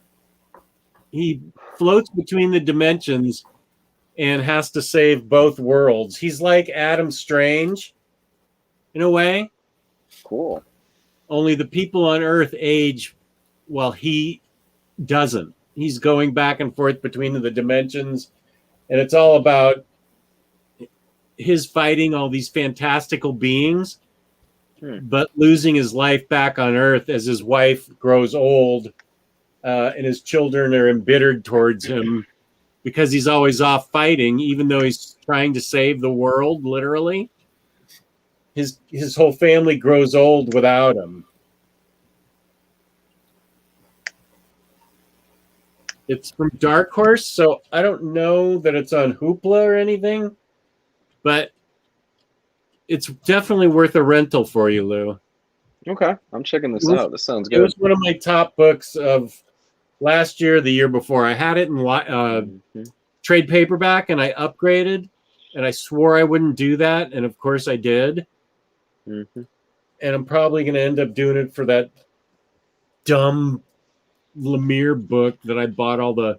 He floats between the dimensions and has to save both worlds. He's like Adam Strange in a way. Cool. Only the people on Earth age while he doesn't. He's going back and forth between the dimensions, and it's all about his fighting all these fantastical beings, but losing his life back on Earth as his wife grows old, and his children are embittered towards him because he's always off fighting, even though he's trying to save the world, literally. His whole family grows old without him. It's from Dark Horse, so I don't know that it's on Hoopla or anything, but it's definitely worth a rental for you, Lou. Okay, I'm checking this out. This sounds It good. was one of my top books of last year, the year before. I had it in trade paperback, and I upgraded, and I swore I wouldn't do that, and of course I did. Mm-hmm. And I'm probably going to end up doing it for that dumb Lemire book that I bought all the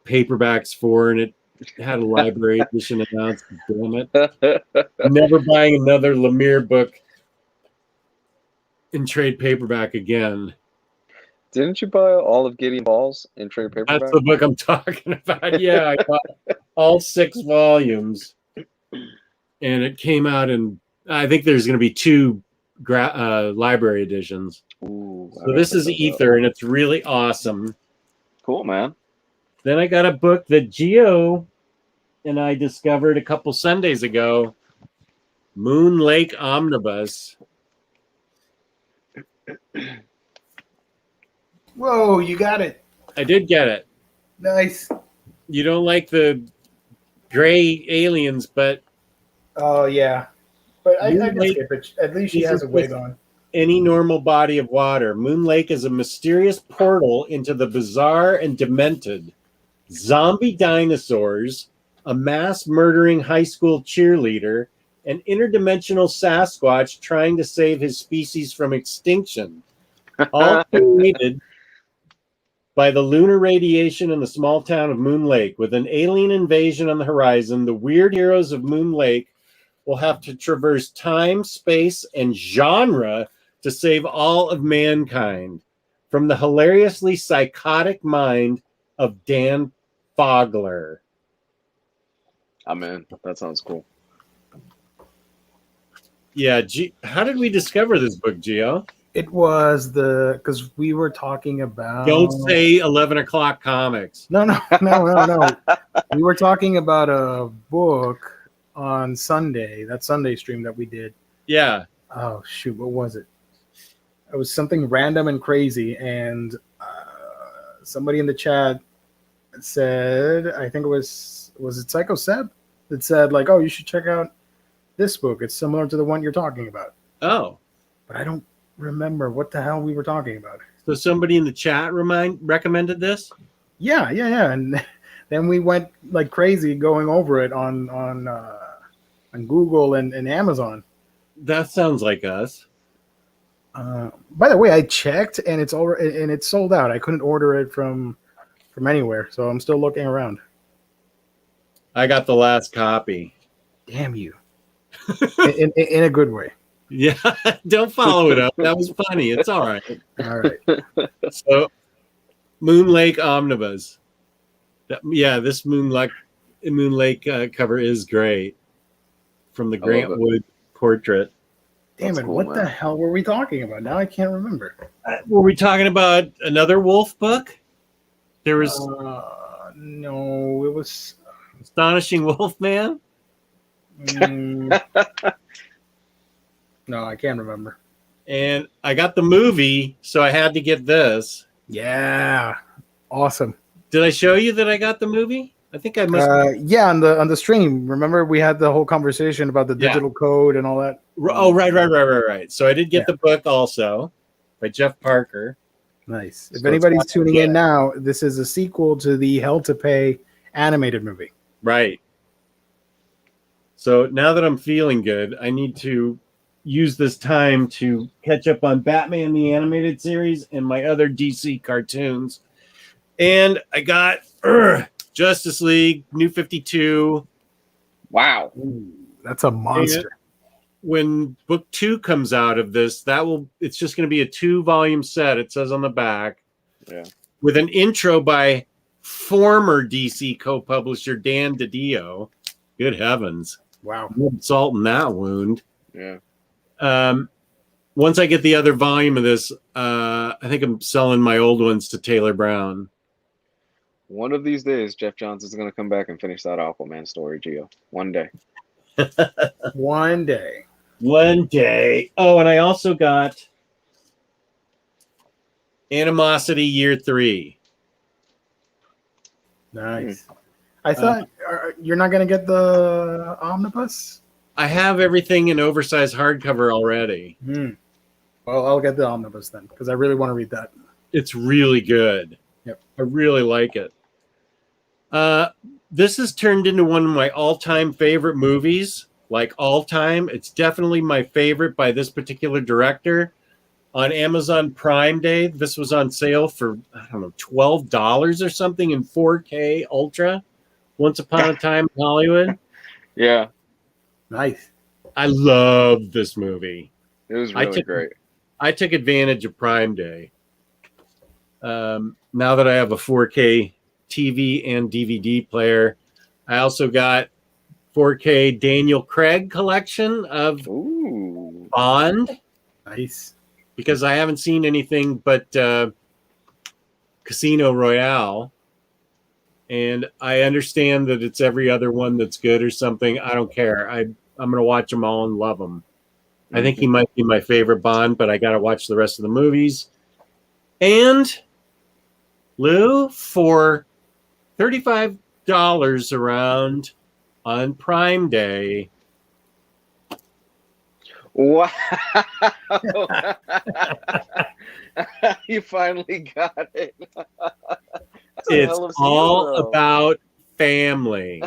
paperbacks for, and it had a library edition announced. Damn it. I'm never buying another Lemire book in trade paperback again. Didn't you buy all of Gideon Balls in trade paperback? That's the book I'm talking about. Yeah, I bought all 6 volumes, and it came out in, I think there's going to be 2 library editions. Ooh, So this is Ether, and it's really awesome. Cool, man. Then I got a book that Gio and I discovered a couple Sundays ago, Moon Lake Omnibus. Whoa, you got it. I did get it. Nice. You don't like the gray aliens, but Oh yeah, but I Moon can Lake- skip it. At least she this has is a wig with- on. any normal body of water. Moon Lake is a mysterious portal into the bizarre and demented. Zombie dinosaurs, a mass murdering high school cheerleader, an interdimensional Sasquatch trying to save his species from extinction. All created by the lunar radiation in the small town of Moon Lake. With an alien invasion on the horizon, the weird heroes of Moon Lake will have to traverse time, space, and genre to save all of mankind. From the hilariously psychotic mind of Dan Fogler. I'm in. That sounds cool. Yeah, how did we discover this book, Gio? It was because we were talking about. Don't say 11 o'clock comics. No. We were talking about a book on Sunday. That Sunday stream that we did. Yeah. Oh shoot, what was it? It was something random and crazy, and somebody in the chat said, I think was it Psycho Seb that said like, oh, you should check out this book. It's similar to the one you're talking about. Oh. But I don't remember what the hell we were talking about. So somebody in the chat recommended this? Yeah. And then we went like crazy going over it on Google and Amazon. That sounds like us. By the way, I checked and it's sold out. I couldn't order it from anywhere, so I'm still looking around. I got the last copy. Damn you! in a good way. Yeah, don't follow it up. That was funny. It's all right. All right. So, Moon Lake Omnibus. This Moon Lake cover is great from the Grant Wood portrait. Damn it! What the hell were we talking about? Now I can't remember. Were we talking about another Wolf book? There was no. It was Astonishing Wolfman. No, I can't remember. And I got the movie, so I had to get this. Yeah, awesome. Did I show you that I got the movie? I think I must. Yeah, on the stream. Remember, we had the whole conversation about the digital code and all that. Oh, right. So I did get the book also by Jeff Parker. Nice. If anybody's tuning in now, this is a sequel to the Hell to Pay animated movie. Right. So now that I'm feeling good, I need to use this time to catch up on Batman the Animated Series and my other DC cartoons. And I got Justice League, New 52. Wow. Ooh, that's a monster. And when book 2 comes out of this, it's just going to be a 2-volume set, it says on the back. Yeah. With an intro by former DC co-publisher Dan DiDio. Good heavens. Wow. No salt in that wound. Yeah. Once I get the other volume of this, I think I'm selling my old ones to Taylor Brown. One of these days, Jeff Johnson's going to come back and finish that Aquaman story, Gio. One day. One day. Oh, and I also got Animosity Year 3. Nice. I thought you're not going to get the omnibus? I have everything in oversized hardcover already. Well, I'll get the omnibus then, because I really want to read that. It's really good. Yep. I really like it. This has turned into one of my all-time favorite movies, like all-time. It's definitely my favorite by this particular director. On Amazon Prime Day, this was on sale for, I don't know, $12 or something in 4K Ultra. Once Upon a Time in Hollywood. Yeah. Nice. I love this movie. It was really great. I took advantage of Prime Day. Now that I have a 4K TV and DVD player, I also got 4K Daniel Craig collection of Bond. Nice. Because I haven't seen anything but Casino Royale. And I understand that it's every other one that's good or something. I don't care. I'm going to watch them all and love them. I think he might be my favorite Bond, but I got to watch the rest of the movies. And Lou, for $35 around on Prime Day. Wow. You finally got it. It's all about family.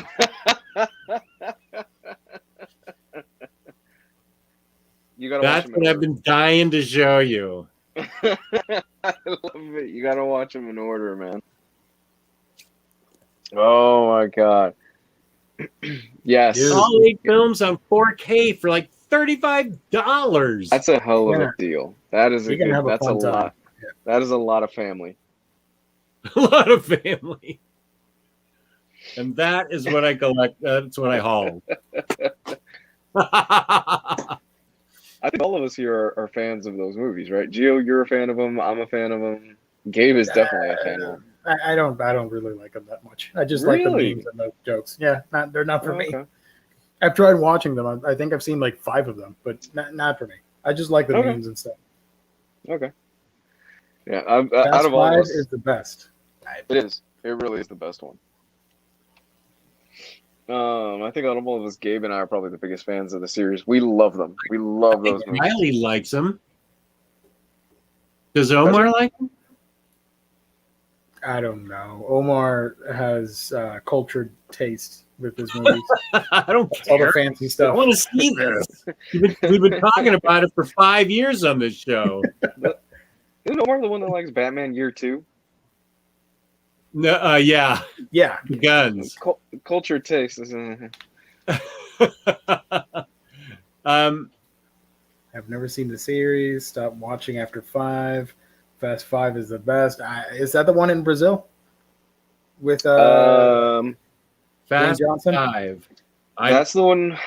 You gotta That's watch what I've been dying to show you. I love it. You gotta watch them in order, man. Oh my god. Yes. All 8 films on 4K for like $35. That's a hell of a deal. That is a good. That's a lot. Yeah. That is a lot of family. A lot of family. And that is what I collect. That's what I haul. I think all of us here are fans of those movies, right? Gio, you're a fan of them. I'm a fan of them. Gabe is definitely a fan of them. I don't really like them that much. I just like the Really? memes and the jokes. Yeah, they're not for Oh, me. okay. I've tried watching them. I think I've seen like 5 of them, but not for me. I just like the Okay. memes and stuff. Okay. Yeah, out Fast of all of 5 us, is the best. it is. It really is the best one. I think out of all of us, Gabe and I are probably the biggest fans of the series. We love them. We love I think those movies. Riley likes them. Does Omar like them? I don't know. Omar has cultured taste with his movies. I don't All the care. fancy I stuff. want to see this. We've been talking about it for 5 years on this show. Isn't Omar the one that likes Batman Year 2? No, yeah, Yeah. the guns. Culture taste isn't. I've never seen the series. Stopped watching after 5. Fast 5 is the best. Is that the one in Brazil? With Dwayne Fast Johnson? 5. That's the one.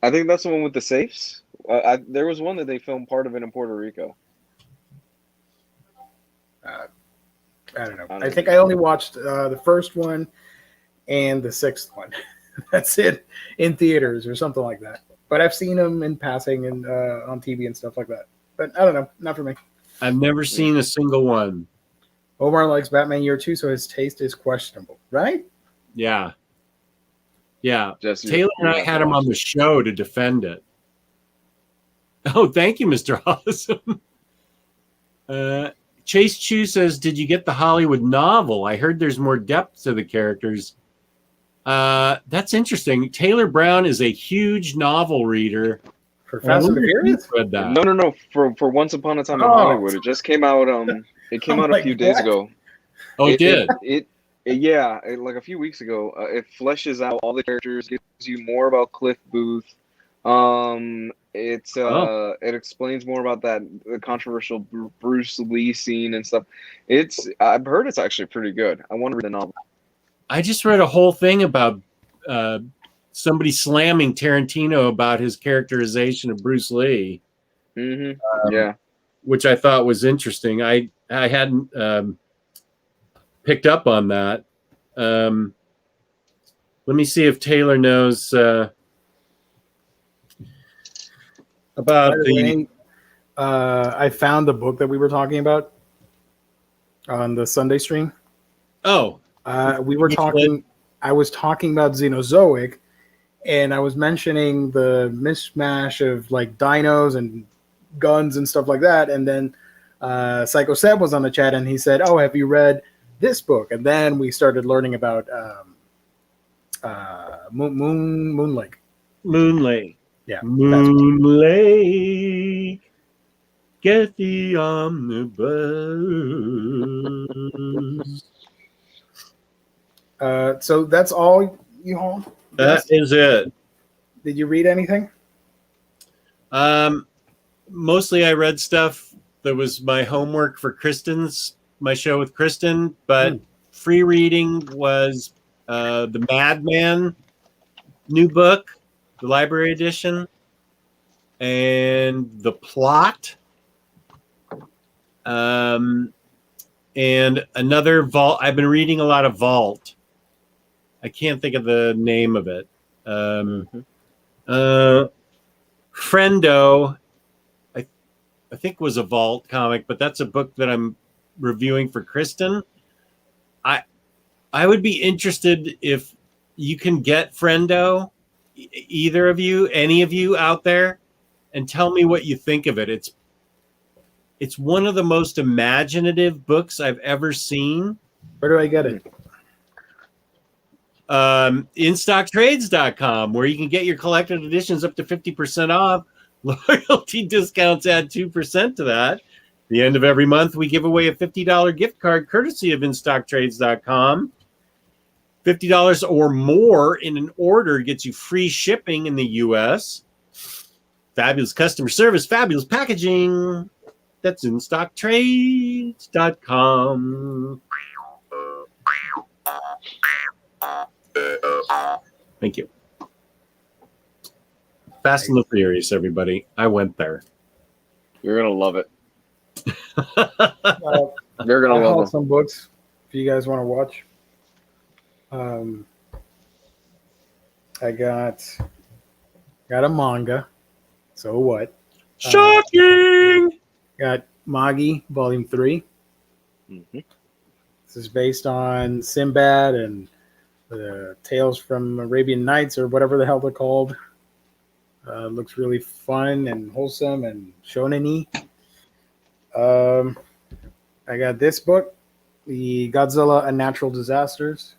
I think that's the one with the safes. There was one that they filmed part of it in Puerto Rico. I don't know. I think I only watched the first one and the 6th one. That's it in theaters or something like that. But I've seen them in passing and on TV and stuff like that. But I don't know. Not for me. I've never seen a single one. Omar likes Batman Year 2, so his taste is questionable, right? Yeah. Yeah. Jesse, Taylor and you I have had to him watch on the show to defend it. Oh, thank you, Mr. Awesome. Chase Chu says, did you get the Hollywood novel? I heard there's more depth to the characters. That's interesting. Taylor Brown is a huge novel reader. For Fast and the Furious? Read that. No. For Once Upon a Time in Oh. Hollywood, it just came out. It came I'm out like, a few days what? ago. Oh, it did. Yeah, like a few weeks ago. It fleshes out all the characters, gives you more about Cliff Booth. It explains more about the controversial Bruce Lee scene and stuff. I've heard it's actually pretty good. I want to read the novel. I just read a whole thing about somebody slamming Tarantino about his characterization of Bruce Lee. Mm-hmm. Yeah. Which I thought was interesting. I hadn't picked up on that. Let me see if Taylor knows about I found the book that we were talking about on the Sunday stream. Oh, we were talking. I was talking about Xenozoic, and I was mentioning the mishmash of like dinos and guns and stuff like that. And then Psycho Seb was on the chat, and he said, "Oh, have you read this book?" And then we started learning about Moon Lake. Moon Lake. Yeah, Moon Lake. Get the omnibus. So that's all you hauled? That is it. Did you read anything? Mostly I read stuff that was my homework for my show with Kristen, but free reading was the Madman new book, the library edition, and The Plot, and another Vault. I've been reading a lot of Vault. I can't think of the name of it. Friendo, I think was a Vault comic, but that's a book that I'm reviewing for Kristen. I would be interested if you can get Friendo, either of you, any of you out there, and tell me what you think of it. It's one of the most imaginative books I've ever seen. Where do I get it? InStockTrades.com, where you can get your collected editions up to 50% off. Loyalty discounts add 2% to that. The end of every month, we give away a $50 gift card courtesy of InStockTrades.com. $50 or more in an order gets you free shipping in the U.S. Fabulous customer service, fabulous packaging. That's InStockTrades.com. Thank you. Fast and the Furious, everybody. I went there. You're gonna love it. Uh, You're gonna I love hauled them. some books if you guys want to watch. I got a manga. So what? Shocking! Got Magi Volume 3. Mhm. This is based on Sinbad and the Tales from Arabian Nights or whatever the hell they're called. Looks really fun and wholesome and shonen-y. I got this book, the Godzilla and Natural Disasters,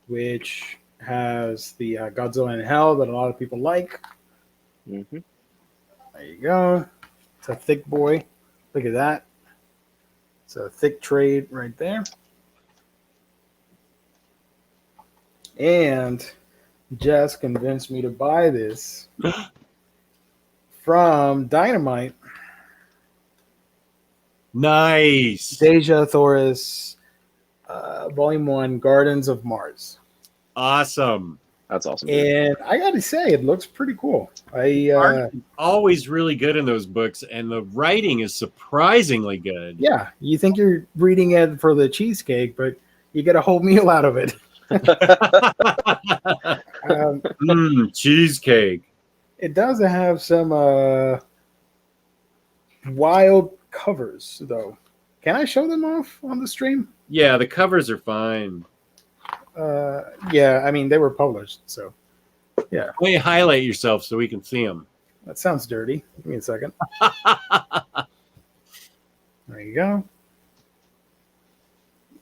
which has the Godzilla in Hell that a lot of people like. Mhm. There you go. It's a thick boy. Look at that. It's a thick trade right there. And Jess convinced me to buy this from Dynamite. Nice. Deja Thoris, Volume 1, Gardens of Mars. Awesome. That's awesome. Dude. And I got to say, it looks pretty cool. Art is always really good in those books, and the writing is surprisingly good. Yeah, you think you're reading it for the cheesecake, but you get a whole meal out of it. Cheesecake. It does have some wild covers, though. Can I show them off on the stream? Yeah, the covers are fine. Yeah, I mean, they were published, so yeah. Why don't you highlight yourself so we can see them? That sounds dirty. Give me a second. There you go.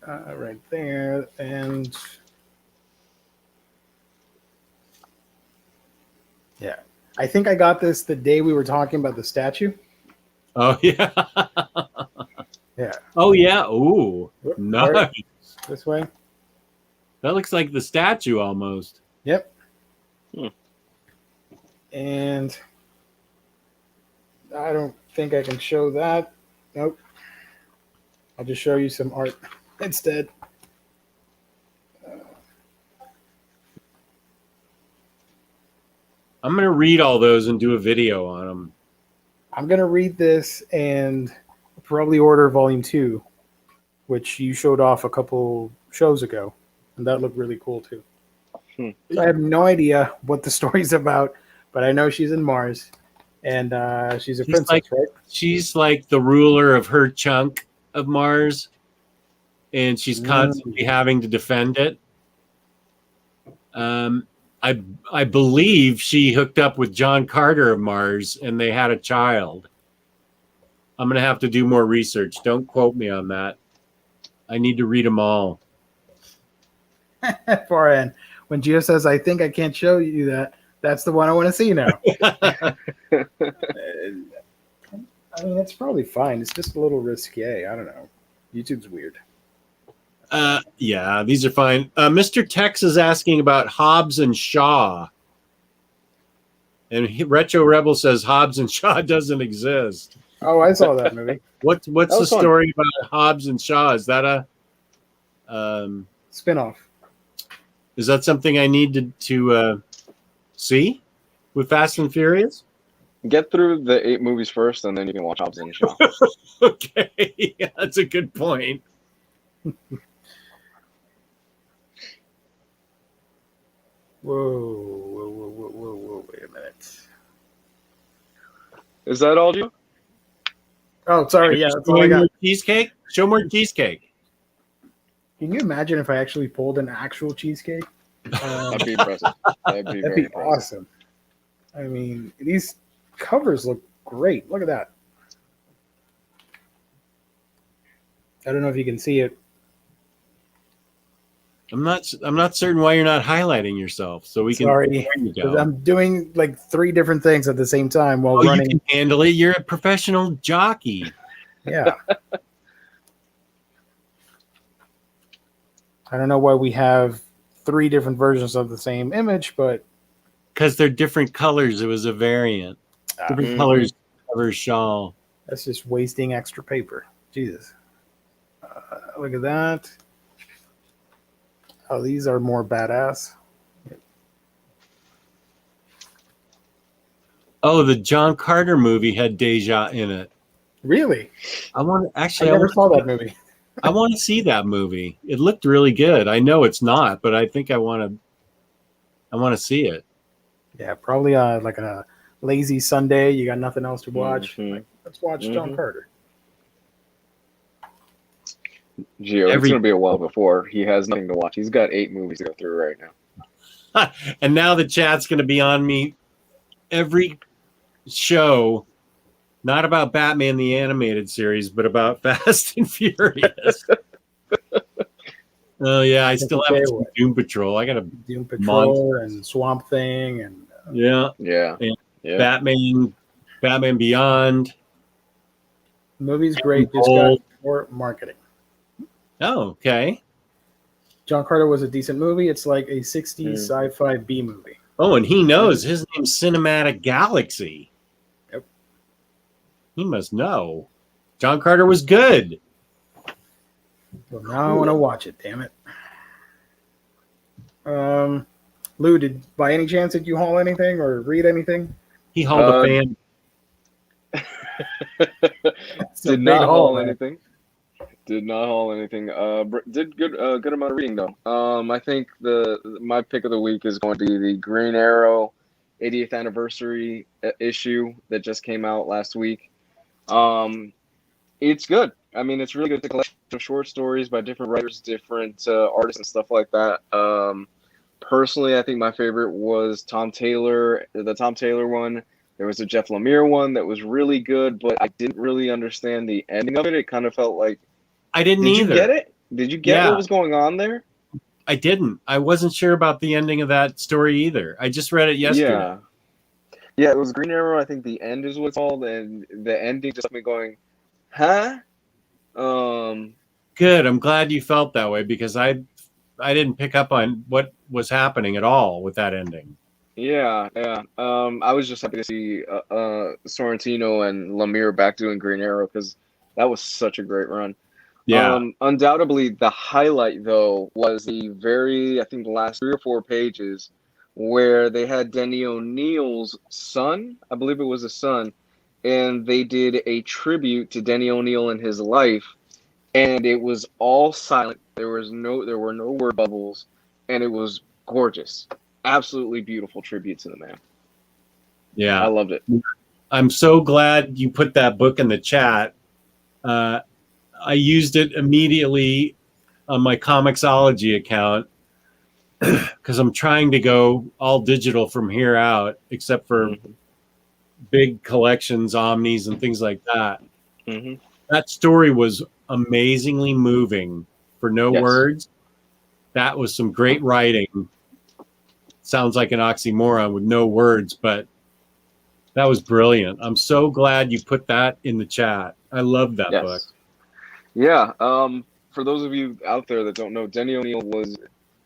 Right there. And yeah, I think I got this the day we were talking about the statue. Oh, yeah. Yeah. Oh, yeah. Ooh, Whoop, nice. right. This way. That looks like the statue almost. Yep. Hmm. And I don't think I can show that. Nope. I'll just show you some art instead. I'm going to read all those and do a video on them. I'm going to read this and probably order Volume 2, which you showed off a couple shows ago. And that looked really cool, too. So I have no idea what the story's about, but I know she's in Mars. And she's a princess, right? She's like the ruler of her chunk of Mars, and she's constantly having to defend it. I believe she hooked up with John Carter of Mars, and they had a child. I'm going to have to do more research. Don't quote me on that. I need to read them all. Far end. When Gio says, I think I can't show you that, that's the one I want to see now. I mean, it's probably fine. It's just a little risque. I don't know. YouTube's weird. Yeah, these are fine. Mr. Tex is asking about Hobbs and Shaw. And Retro Rebel says Hobbs and Shaw doesn't exist. Oh, I saw that movie. What's the story about Hobbs and Shaw? Is that a spinoff? Is that something I need to see with Fast and Furious? Get through the 8 movies first, and then you can watch Hobbs and Shaw. Okay, yeah, that's a good point. Whoa, wait a minute. Is that all, you? Oh, sorry. Yeah, that's all I got. Cheesecake? Show more cheesecake. Can you imagine if I actually pulled an actual cheesecake? That'd be impressive. That'd be very impressive. Awesome. I mean, these covers look great. Look at that. I don't know if you can see it. I'm not certain why you're not highlighting yourself, so we can. Sorry, there you go. I'm doing like 3 different things at the same time while running. You can handle it. You're a professional jockey. Yeah. I don't know why we have 3 different versions of the same image, but because they're different colors. It was a variant. Different colors cover shawl. That's just wasting extra paper. Jesus. Look at that. Oh, these are more badass. Oh, the John Carter movie had Deja in it. Really? I want I never saw that movie. I want to see that movie. It looked really good. I know it's not, but I think I want to see it. Yeah, probably like a lazy Sunday. You got nothing else to watch. Mhm. Like, let's watch John Carter. Gio, it's going to be a while before he has nothing to watch. He's got 8 movies to go through right now. And now the chat's going to be on me every show, not about Batman the Animated Series, but about Fast and Furious. Oh yeah, I still haven't seen Doom Patrol. I got a Doom Patrol and Swamp Thing and yeah. Batman Beyond. The movie's great. Just got more marketing. Oh, okay. John Carter was a decent movie. It's like a 60s sci-fi B movie. Oh, and he knows. His name's Cinematic Galaxy. Yep. He must know. John Carter was good. Well, now I want to watch it. Damn it. Lou, by any chance did you haul anything or read anything? He hauled a fan. Did not haul anything. Did not haul anything. Did good amount of reading though. I think my pick of the week is going to be the Green Arrow 80th anniversary issue that just came out last week. It's good. I mean, it's really good. It's a collection of short stories by different writers, different artists, and stuff like that. Personally, I think my favorite was Tom Taylor, the Tom Taylor one. There was a Jeff Lemire one that was really good, but I didn't really understand the ending of it. It kind of felt like I didn't either. Did you get it? Did you get what was going on there? I didn't. I wasn't sure about the ending of that story either. I just read it yesterday. Yeah, it was Green Arrow. I think the end is what it's called, and the ending just me going, huh? Good. I'm glad you felt that way because I didn't pick up on what was happening at all with that ending. Yeah. I was just happy to see Sorrentino and Lemire back doing Green Arrow because that was such a great run. Yeah. Undoubtedly, the highlight though was the I think the last 3 or 4 pages where they had Denny O'Neil's son. I believe it was a son, and they did a tribute to Denny O'Neil and his life, and it was all silent. There were no word bubbles, and it was gorgeous. Absolutely beautiful tribute to the man. Yeah. I loved it. I'm so glad you put that book in the chat. I used it immediately on my Comixology account because I'm trying to go all digital from here out, except for big collections, omnis, and things like that. Mm-hmm. That story was amazingly moving for no words. That was some great writing. Sounds like an oxymoron with no words, but that was brilliant. I'm so glad you put that in the chat. I love that book. Yeah. For those of you out there that don't know, Denny O'Neil was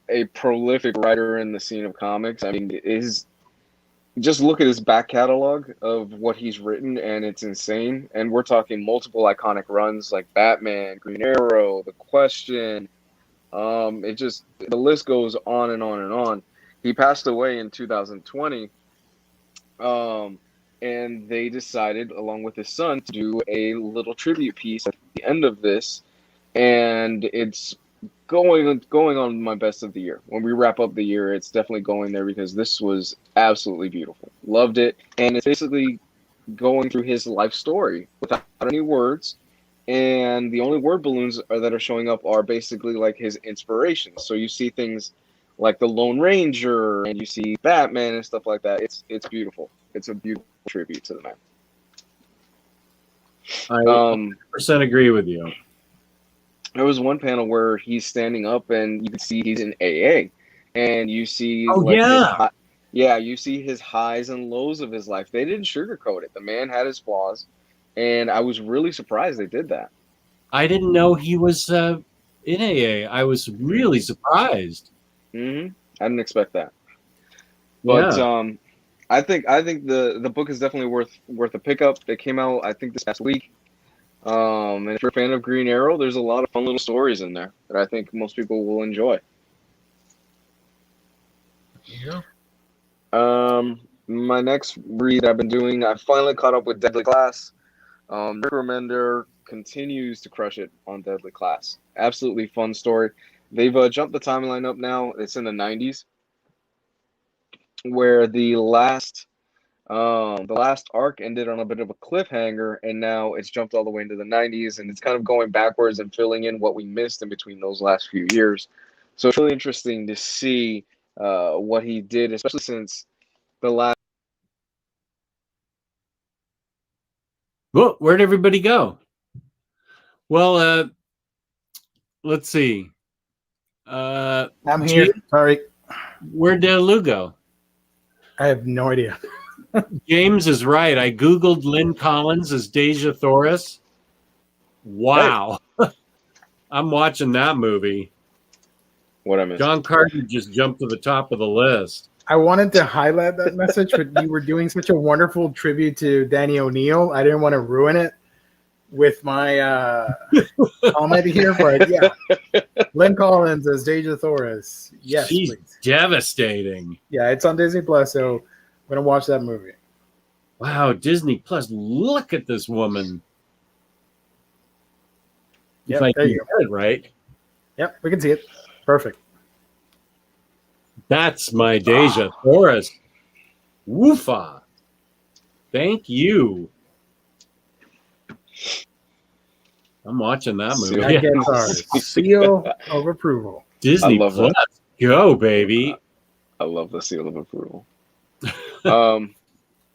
a prolific writer in the scene of comics. I mean, just look at his back catalog of what he's written, and it's insane. And we're talking multiple iconic runs like Batman, Green Arrow, The Question. The list goes on and on and on. He passed away in 2020. And they decided, along with his son, to do a little tribute piece at the end of this, and it's going on my best of the year. When we wrap up the year, it's definitely going there because this was absolutely beautiful. Loved it, and it's basically going through his life story without any words, and the only word balloons that are showing up are basically like his inspirations. So you see things like the Lone Ranger, and you see Batman and stuff like that. It's beautiful. It's a beautiful tribute to the man. I 100% agree with you. There was one panel where he's standing up, and you can see he's in AA, and you see you see his highs and lows of his life. They didn't sugarcoat it. The man had his flaws, and I was really surprised they did that. I didn't know he was in AA. I was really surprised. Mm-hmm. I didn't expect that. But I think the book is definitely worth a pickup. It came out, I think, this past week. And if you're a fan of Green Arrow, there's a lot of fun little stories in there that I think most people will enjoy. Yeah. my next read I've been doing, I finally caught up with Deadly Class. Rick Remender continues to crush it on Deadly Class. Absolutely fun story. They've jumped the timeline up now. It's in the 90s, where the last arc ended on a bit of a cliffhanger, and now it's jumped all the way into the 90s, and it's kind of going backwards and filling in what we missed in between those last few years. So it's really interesting to see what he did, especially since the last. Well, where'd everybody go? Well, let's see. I'm here. Sorry. Where'd Lou go? I have no idea. James is right. I Googled Lynn Collins as Deja Thoris. Wow. Hey. I'm watching that movie. What I missed? John Carter just jumped to the top of the list. I wanted to highlight that message, but you were doing such a wonderful tribute to Danny O'Neill. I didn't want to ruin it with my comment here, but yeah. Lynn Collins as Deja Thoris. Yes, she's please. Devastating. Yeah, it's on Disney Plus, so I'm going to watch that movie. Wow, Disney Plus. Look at this woman. Yep, if I there can you go. get it right. Yep, we can see it. Perfect. That's my Deja Thoris. Woofa. Thank you. I'm watching that movie. That gets our seal of approval. Disney love Plus. that. Go, baby. I love the seal of approval. But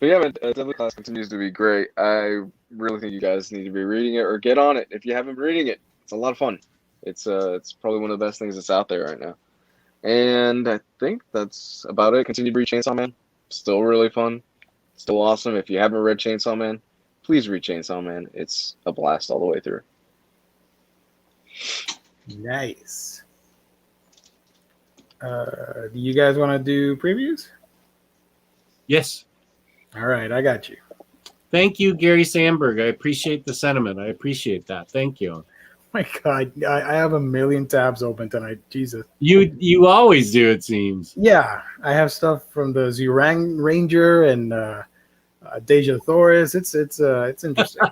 yeah, Deadly Class continues to be great. I really think you guys need to be reading it or get on it if you haven't been reading it. It's a lot of fun. It's probably one of the best things that's out there right now. And I think that's about it. Continue to read Chainsaw Man. Still really fun. Still awesome. If you haven't read Chainsaw Man, please read Chainsaw Man. It's a blast all the way through. Nice. Do you guys want to do previews? Yes. All right, I got you. Thank you, Gary Sandberg. I appreciate the sentiment. I appreciate that. Thank you. My God, I have a million tabs open tonight. Jesus. You always do, it seems. Yeah, I have stuff from the Zurang Ranger and Deja Thoris. It's interesting.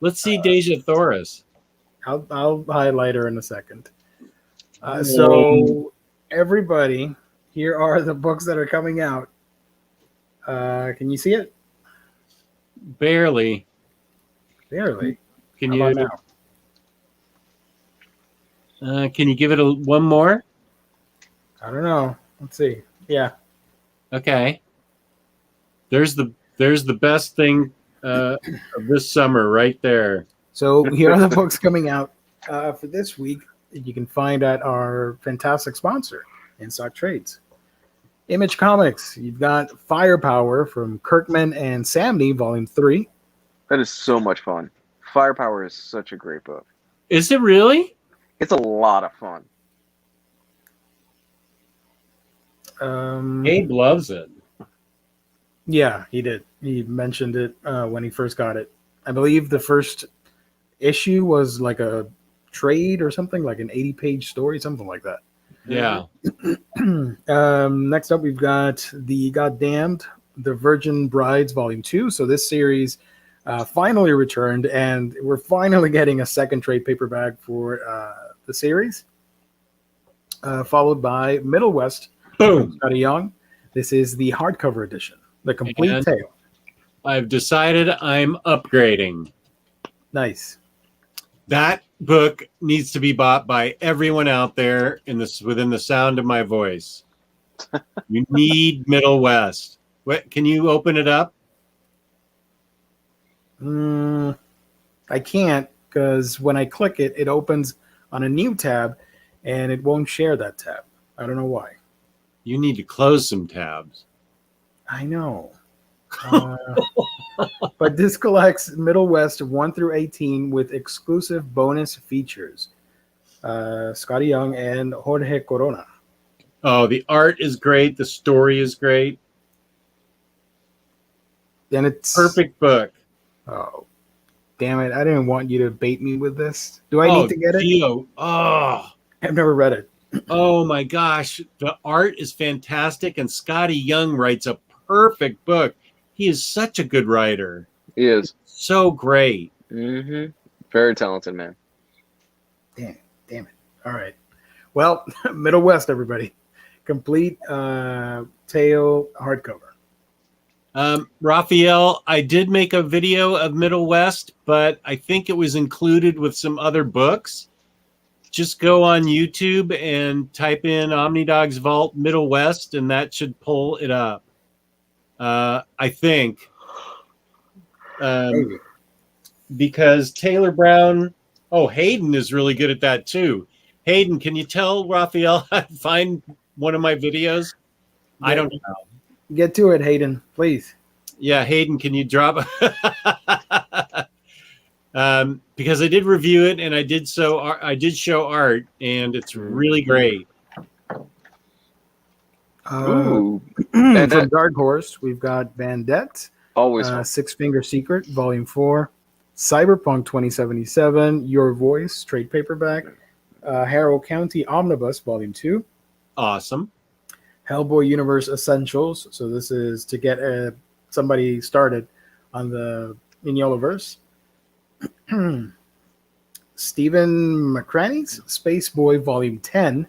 Let's see Deja Thoris. I'll highlight her in a second. So everybody, here are the books that are coming out. Can you see it? Barely. Barely. Can How you? about now? Can you give it one more? I don't know. Let's see. Yeah. Okay. There's the best thing of this summer right there. So here are the books coming out for this week that you can find at our fantastic sponsor, InStock Trades. Image Comics. You've got Firepower from Kirkman and Samney, Volume 3. That is so much fun. Firepower is such a great book. Is it really? It's a lot of fun. Gabe loves it. Yeah, he did. He mentioned it when he first got it. I believe the first issue was like a trade or something, like an 80-page story, something like that. Yeah. Next up, we've got The Goddamned, The Virgin Brides, Volume 2. So this series finally returned, and we're finally getting a second trade paperback for the series, followed by Middle West. Boom. Scotty Young. This is the hardcover edition, the complete tale. I've decided I'm upgrading. Nice. That book needs to be bought by everyone out there within the sound of my voice. You need Middle West. What? Can you open it up? I can't, because when I click it, it opens on a new tab, and it won't share that tab. I don't know why. You need to close some tabs. I know. But this collects Middle West 1 through 18 with exclusive bonus features. Scotty Young and Jorge Corona. Oh, the art is great. The story is great. And it's Perfect book. Oh, damn it. I didn't want you to bait me with this. Do I need to get it? Gio. Oh. I've never read it. Oh my gosh. The art is fantastic, and Scotty Young writes a perfect book. He is such a good writer. He is. So great. Mm-hmm. Very talented man. Damn it. All right. Well, Middle West, everybody. Complete tale hardcover. Raphael, I did make a video of Middle West, but I think it was included with some other books. Just go on YouTube and type in Omnidog's Vault Middle West, and that should pull it up. I think. Maybe. Because Taylor Brown, Hayden is really good at that too. Hayden, can you tell Raphael how to find one of my videos? I don't know. Get to it, Hayden, please. Yeah, Hayden, can you drop? Because I did review it and I did show art, and it's really great. Ooh. From Dark Horse, we've got Bandette, Always. Six Finger Secret, Volume 4, Cyberpunk 2077, Your Voice, trade paperback, Harrow County Omnibus, Volume 2. Awesome. Hellboy Universe Essentials. So this is to get somebody started on the Mignolaverse. Stephen McCraney's Space Boy Volume 10.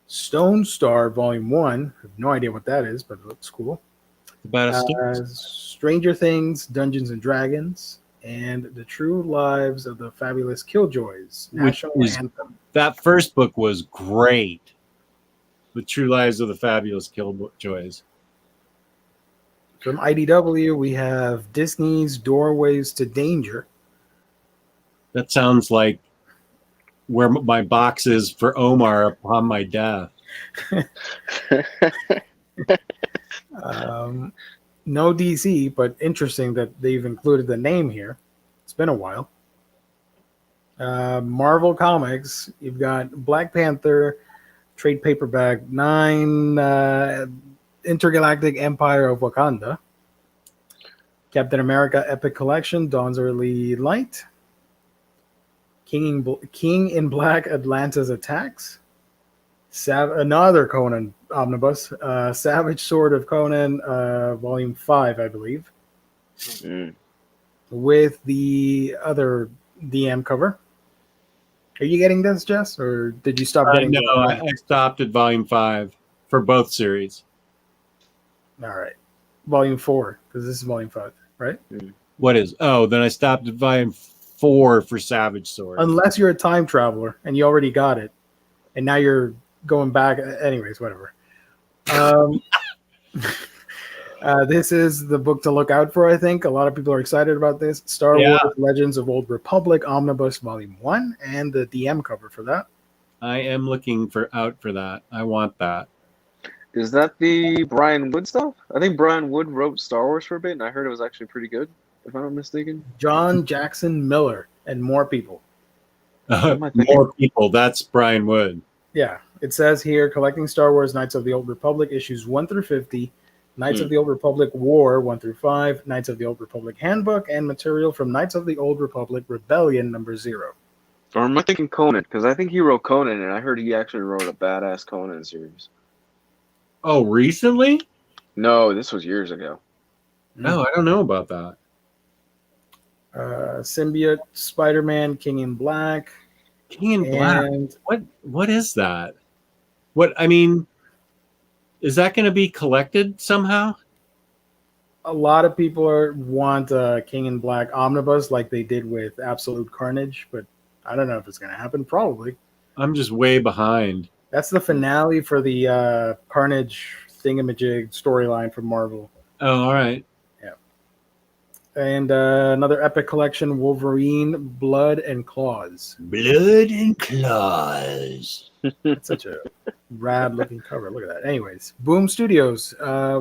Stone Star Volume 1. I have no idea what that is, but it looks cool. About a Stranger Things, Dungeons and Dragons, and The True Lives of the Fabulous Killjoys. National Anthem. That first book was great. The True Lives of the Fabulous Killjoys. From IDW, we have Disney's Doorways to Danger. That sounds like where my box is for Omar upon my death. No DC, but interesting that they've included the name here. It's been a while. Marvel Comics, you've got Black Panther, trade paperback 9, Intergalactic Empire of Wakanda, Captain America Epic Collection, Dawn's Early Light, King in Black, Atlanta's Attacks, another Conan omnibus, Savage Sword of Conan, Volume 5, I believe, with the other DM cover. Are you getting this, Jess, or did you stop getting it? No, I stopped at Volume 5 for both series. All right. Volume 4, because this is Volume 5, right? What is? Oh, then I stopped at Volume 4 for Savage Sword. Unless you're a time traveler and you already got it, and now you're going back. Anyways, whatever. This is the book to look out for, I think. A lot of people are excited about this. Star Wars Legends of Old Republic Omnibus Volume 1 and the DM cover for that. I am looking out for that. I want that. Is that the Brian Wood stuff? I think Brian Wood wrote Star Wars for a bit, and I heard it was actually pretty good, if I'm not mistaken. John Jackson Miller and more people. More people. That's Brian Wood. Yeah. It says here, collecting Star Wars Knights of the Old Republic issues 1 through 50, Knights of the Old Republic War 1 through 5, Knights of the Old Republic Handbook, and material from Knights of the Old Republic Rebellion number 0. Or am I thinking Conan? Because I think he wrote Conan, and I heard he actually wrote a badass Conan series. Oh, recently? No, this was years ago. No, I don't know about that. Symbiote, Spider-Man, King in Black. King in Black? What is that? Is that going to be collected somehow? A lot of people want King in Black omnibus like they did with Absolute Carnage, but I don't know if it's going to happen. Probably. I'm just way behind. That's the finale for the Carnage thingamajig storyline from Marvel. Oh, all right. Yeah. And another epic collection, Wolverine, Blood and Claws. Blood and Claws. That's such a rad-looking cover. Look at that. Anyways, Boom Studios,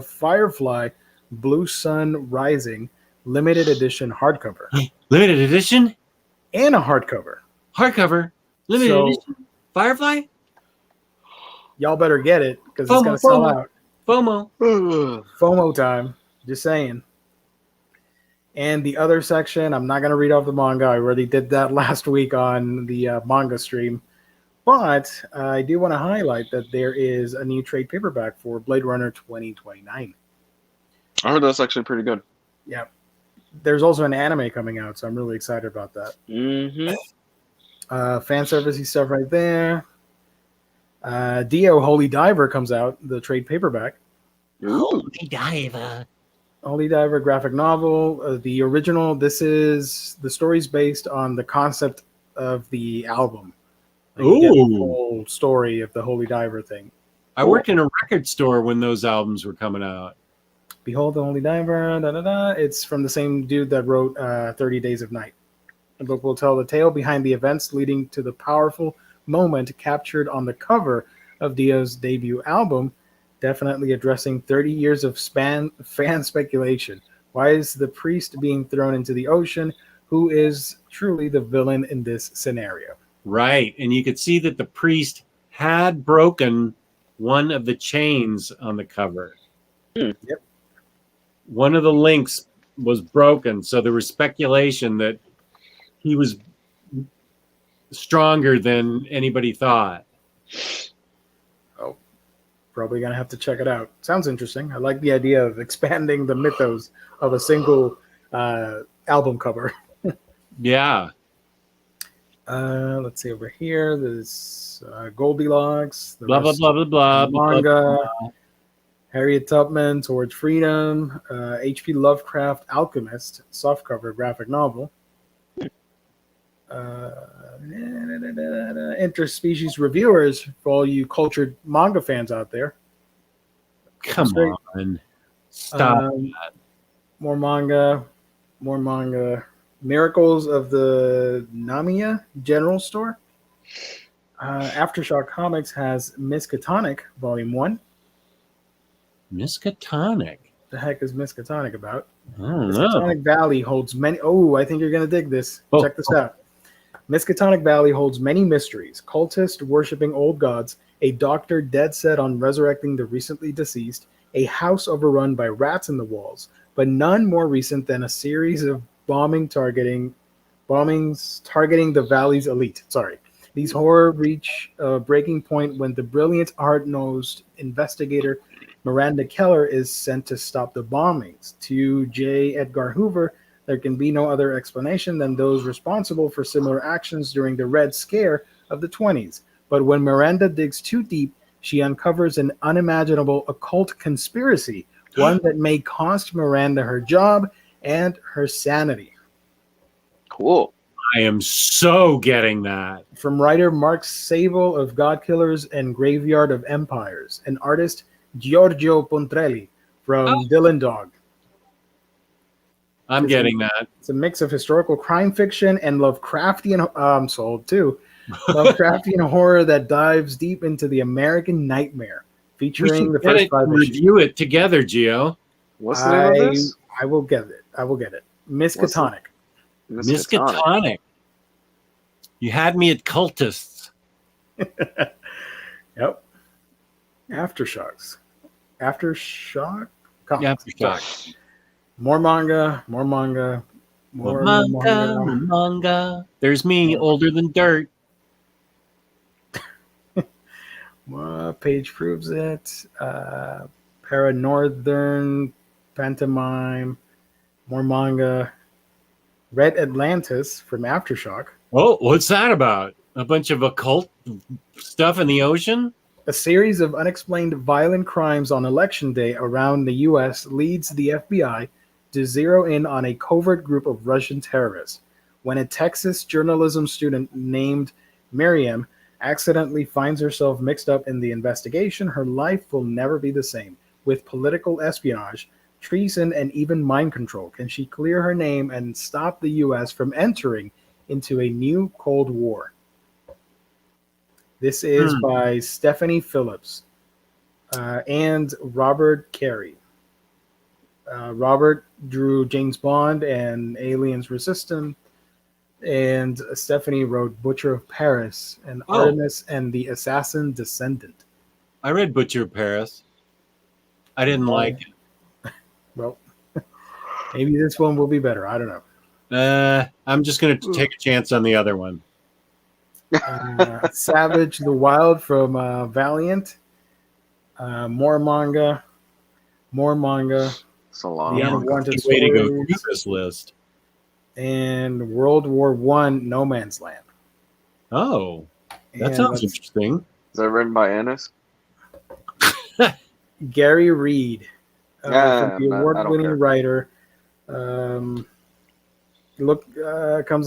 Firefly, Blue Sun Rising, limited edition hardcover. Limited edition? And a hardcover. Hardcover? Limited edition? Firefly? Y'all better get it because it's going to sell out. FOMO. FOMO time. Just saying. And the other section, I'm not going to read off the manga. I already did that last week on the manga stream. But I do want to highlight that there is a new trade paperback for Blade Runner 2029. I heard that's actually pretty good. Yeah. There's also an anime coming out, so I'm really excited about that. Mm-hmm. Fan servicey stuff right there. Dio Holy Diver comes out, the trade paperback. Holy diver. Holy Diver graphic novel. The original, the story's based on the concept of the album. Like you get the Ooh. whole story of the Holy Diver thing. I worked in a record store when those albums were coming out. Behold the Holy Diver. Da, da, da. It's from the same dude that wrote 30 Days of Night. The book will tell the tale behind the events leading to the powerful moment captured on the cover of Dio's debut album, definitely addressing 30 years of fan speculation. Why is the priest being thrown into the ocean? Who is truly the villain in this scenario? Right. And you could see that the priest had broken one of the chains on the cover. Yep. One of the links was broken. So there was speculation that he was stronger than anybody thought. Oh, probably going to have to check it out. Sounds interesting. I like the idea of expanding the mythos of a single album cover. Yeah. Let's see over here. There's Goldilocks. Blah, blah, blah, blah, blah, blah, Manga. blah, blah. Harriet Tubman, Towards Freedom. H.P. Lovecraft, Alchemist, softcover graphic novel. Interspecies reviewers for all you cultured manga fans out there. Come on. Stop. More manga. Miracles of the Namiya General Store. Aftershock Comics has Miskatonic Volume 1. Miskatonic. The heck is Miskatonic about? I don't Miskatonic Valley holds many... Oh, I think you're going to dig this. Oh, Check this out. Miskatonic Valley holds many mysteries. Cultists worshipping old gods, a doctor dead set on resurrecting the recently deceased, a house overrun by rats in the walls, but none more recent than a series of bombings targeting the valley's elite. Sorry. These horror reach a breaking point when the brilliant, hard-nosed investigator Miranda Keller is sent to stop the bombings. To J. Edgar Hoover, there can be no other explanation than those responsible for similar actions during the Red Scare of the 20s. But when Miranda digs too deep, she uncovers an unimaginable occult conspiracy, one that may cost Miranda her job and her sanity. Cool. I am so getting that. From writer Mark Sable of God Killers and Graveyard of Empires, and artist Giorgio Pontrelli from Dylan Dog. I'm getting that. It's a mix of historical crime fiction and Lovecraftian. I'm sold too. Lovecraftian horror that dives deep into the American nightmare, featuring the first 5 issues. Review it together, Gio. What's the name of this? I will get it. Miskatonic. Miskatonic. You had me at cultists. Yep. Aftershocks. Aftershock? Aftershock. More manga. More manga. There's me, older than dirt. Page proves it. Paranorthern Pantomime. More manga. Red Atlantis from Aftershock. Oh, what's that about? A bunch of occult stuff in the ocean? A series of unexplained violent crimes on election day around the U.S. leads the FBI to zero in on a covert group of Russian terrorists. When a Texas journalism student named Miriam accidentally finds herself mixed up in the investigation, her life will never be the same. With political espionage, treason, and even mind control, can she clear her name and stop the U.S. from entering into a new Cold War? This is by Stephanie Phillips and Robert Carey. Robert drew James Bond and Aliens Resistance, and Stephanie wrote Butcher of Paris and Artemis and the Assassin Descendant. I read Butcher of Paris. I didn't like it. Well, maybe this one will be better. I don't know. I'm just going to take a chance on the other one. Savage the Wild from Valiant. More manga. It's a lot The of Unwanted Way to go Stories, through this list. and World War One, No Man's Land. Oh, that And sounds let's interesting. Is that written by Ennis? Gary Reed, from the I don't award-winning care. writer. Comes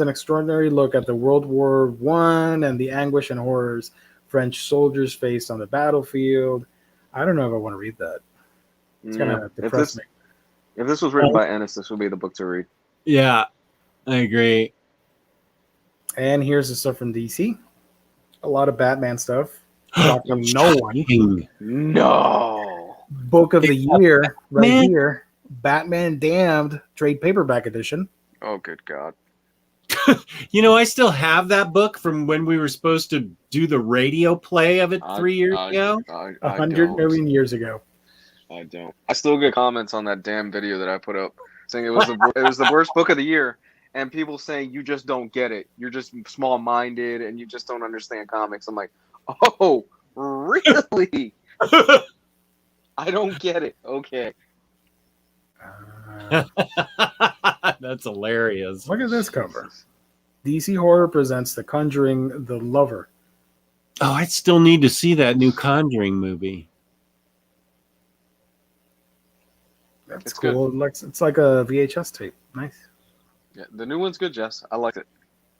an extraordinary look at the World War One and the anguish and horrors French soldiers faced on the battlefield. I don't know if I want to read that. It's kind of depressed me. If this was written by Ennis, this would be the book to read. Yeah, I agree. And here's the stuff from DC. A lot of Batman stuff. Shocking no one. No. Book of the year right Man. here. Batman Damned trade paperback edition. Oh, good God. You know, I still have that book from when we were supposed to do the radio play of it 3 years ago. 100 million years ago. I don't. I still get comments on that damn video that I put up saying it was the worst book of the year, and people saying you just don't get it. You're just small-minded and you just don't understand comics. I'm like, oh, really? I don't get it. Okay. That's hilarious. Look at this cover. DC Horror presents The Conjuring, The Lover. Oh, I still need to see that new Conjuring movie. That's It's cool. It's like a VHS tape. Nice. Yeah, the new one's good, Jess. I liked it.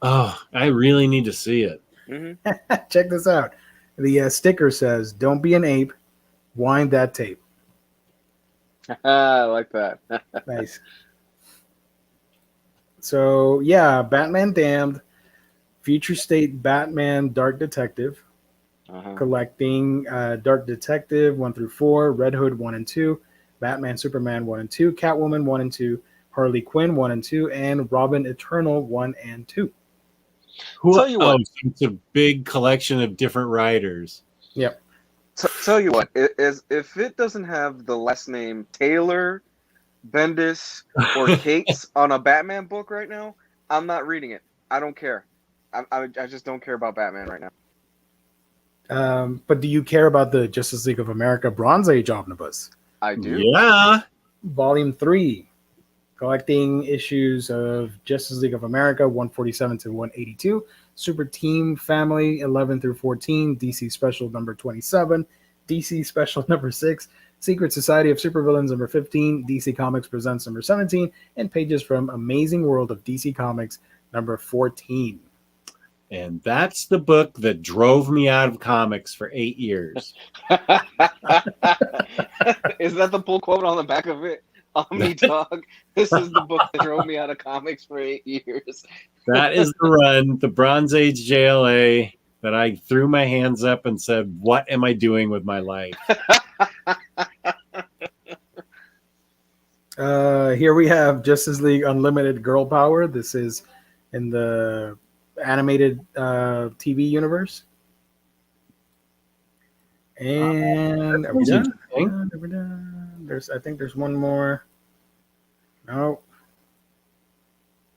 Oh, I really need to see it. Mm-hmm. Check this out. The sticker says, "Don't be an ape. Wind that tape." I like that. Nice. So, yeah, Batman Damned, Future State Batman Dark Detective, collecting Dark Detective 1 through 4, Red Hood 1 and 2, Batman Superman 1 and 2, Catwoman 1 and 2, Harley Quinn 1 and 2, and Robin Eternal 1 and 2. Tell you what. So it's a big collection of different writers. Yep. Tell you what, if it doesn't have the last name Taylor, Bendis, or Cates on a Batman book right now, I'm not reading it. I don't care. I just don't care about Batman right now. But do you care about the Justice League of America Bronze Age Omnibus? I do. Yeah. Volume 3, collecting issues of Justice League of America 147 to 182, Super Team Family 11 through 14, DC Special number 27, DC Special number 6, Secret Society of Supervillains number 15, DC Comics Presents number 17, and pages from Amazing World of DC Comics number 14. And that's the book that drove me out of comics for 8 years. Is that the pull quote on the back of it? Omni Dog. This is the book that drove me out of comics for 8 years. That is the run, the Bronze Age JLA, that I threw my hands up and said, what am I doing with my life? Here we have Justice League Unlimited Girl Power. This is in the animated TV universe. And are we done? Are we done? I think there's one more.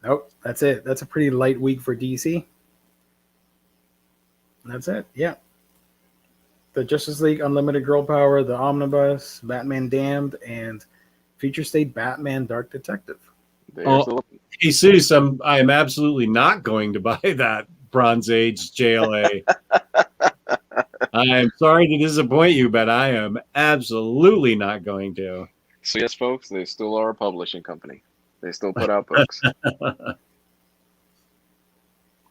Nope, that's it. That's a pretty light week for DC. That's it. Yeah. The Justice League Unlimited Girl Power, the Omnibus, Batman Damned, and Future State Batman Dark Detective. Jesus, I am absolutely not going to buy that Bronze Age JLA. I am sorry to disappoint you, but I am absolutely not going to. So yes, folks, they still are a publishing company. They still put out books.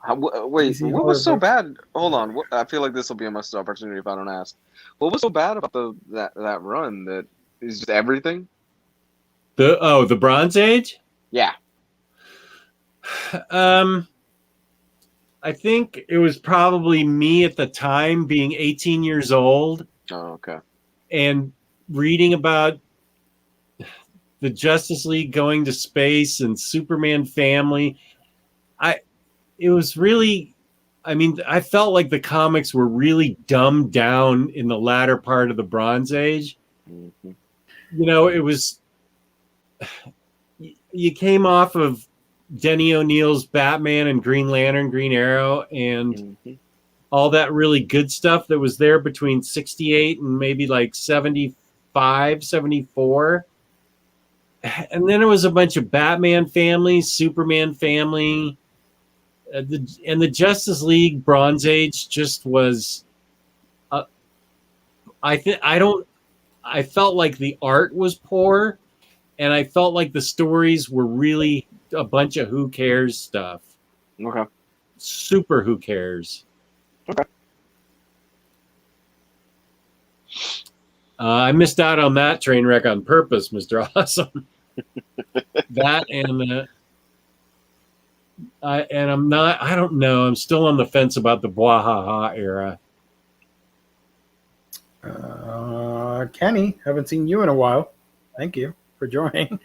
Wait, what was so bad? Hold on. I feel like this will be a missed opportunity if I don't ask. What was so bad about that run that is just everything? The Bronze Age? Yeah. I think it was probably me at the time being 18 years old. Oh, okay. And reading about the Justice League going to space and Superman family. It was really, I felt like the comics were really dumbed down in the latter part of the Bronze Age. Mm-hmm. You know, it was, you came off of Denny O'Neil's Batman and Green Lantern, Green Arrow, and all that really good stuff that was there between 68 and maybe like 75, 74. and then there was a bunch of Batman families, Superman family, and the Justice League Bronze Age just was. I felt like the art was poor, and I felt like the stories were really a bunch of who cares stuff. Okay. Super who cares. Okay. I missed out on that train wreck on purpose, Mr. Awesome. That and I'm not. I don't know. I'm still on the fence about the Bwahaha era. Kenny, haven't seen you in a while. Thank you for joining.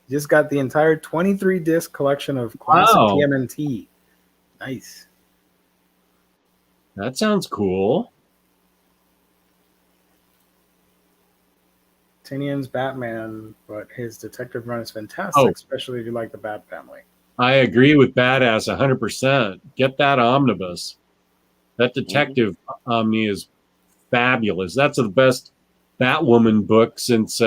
Just got the entire 23 disc collection of classic Wow. TMNT. Nice. That sounds cool. Tinian's Batman, but his detective run is fantastic, especially if you like the Bat family. I agree with Badass 100%. Get that omnibus. That detective Omni is fabulous. That's the best Batwoman book since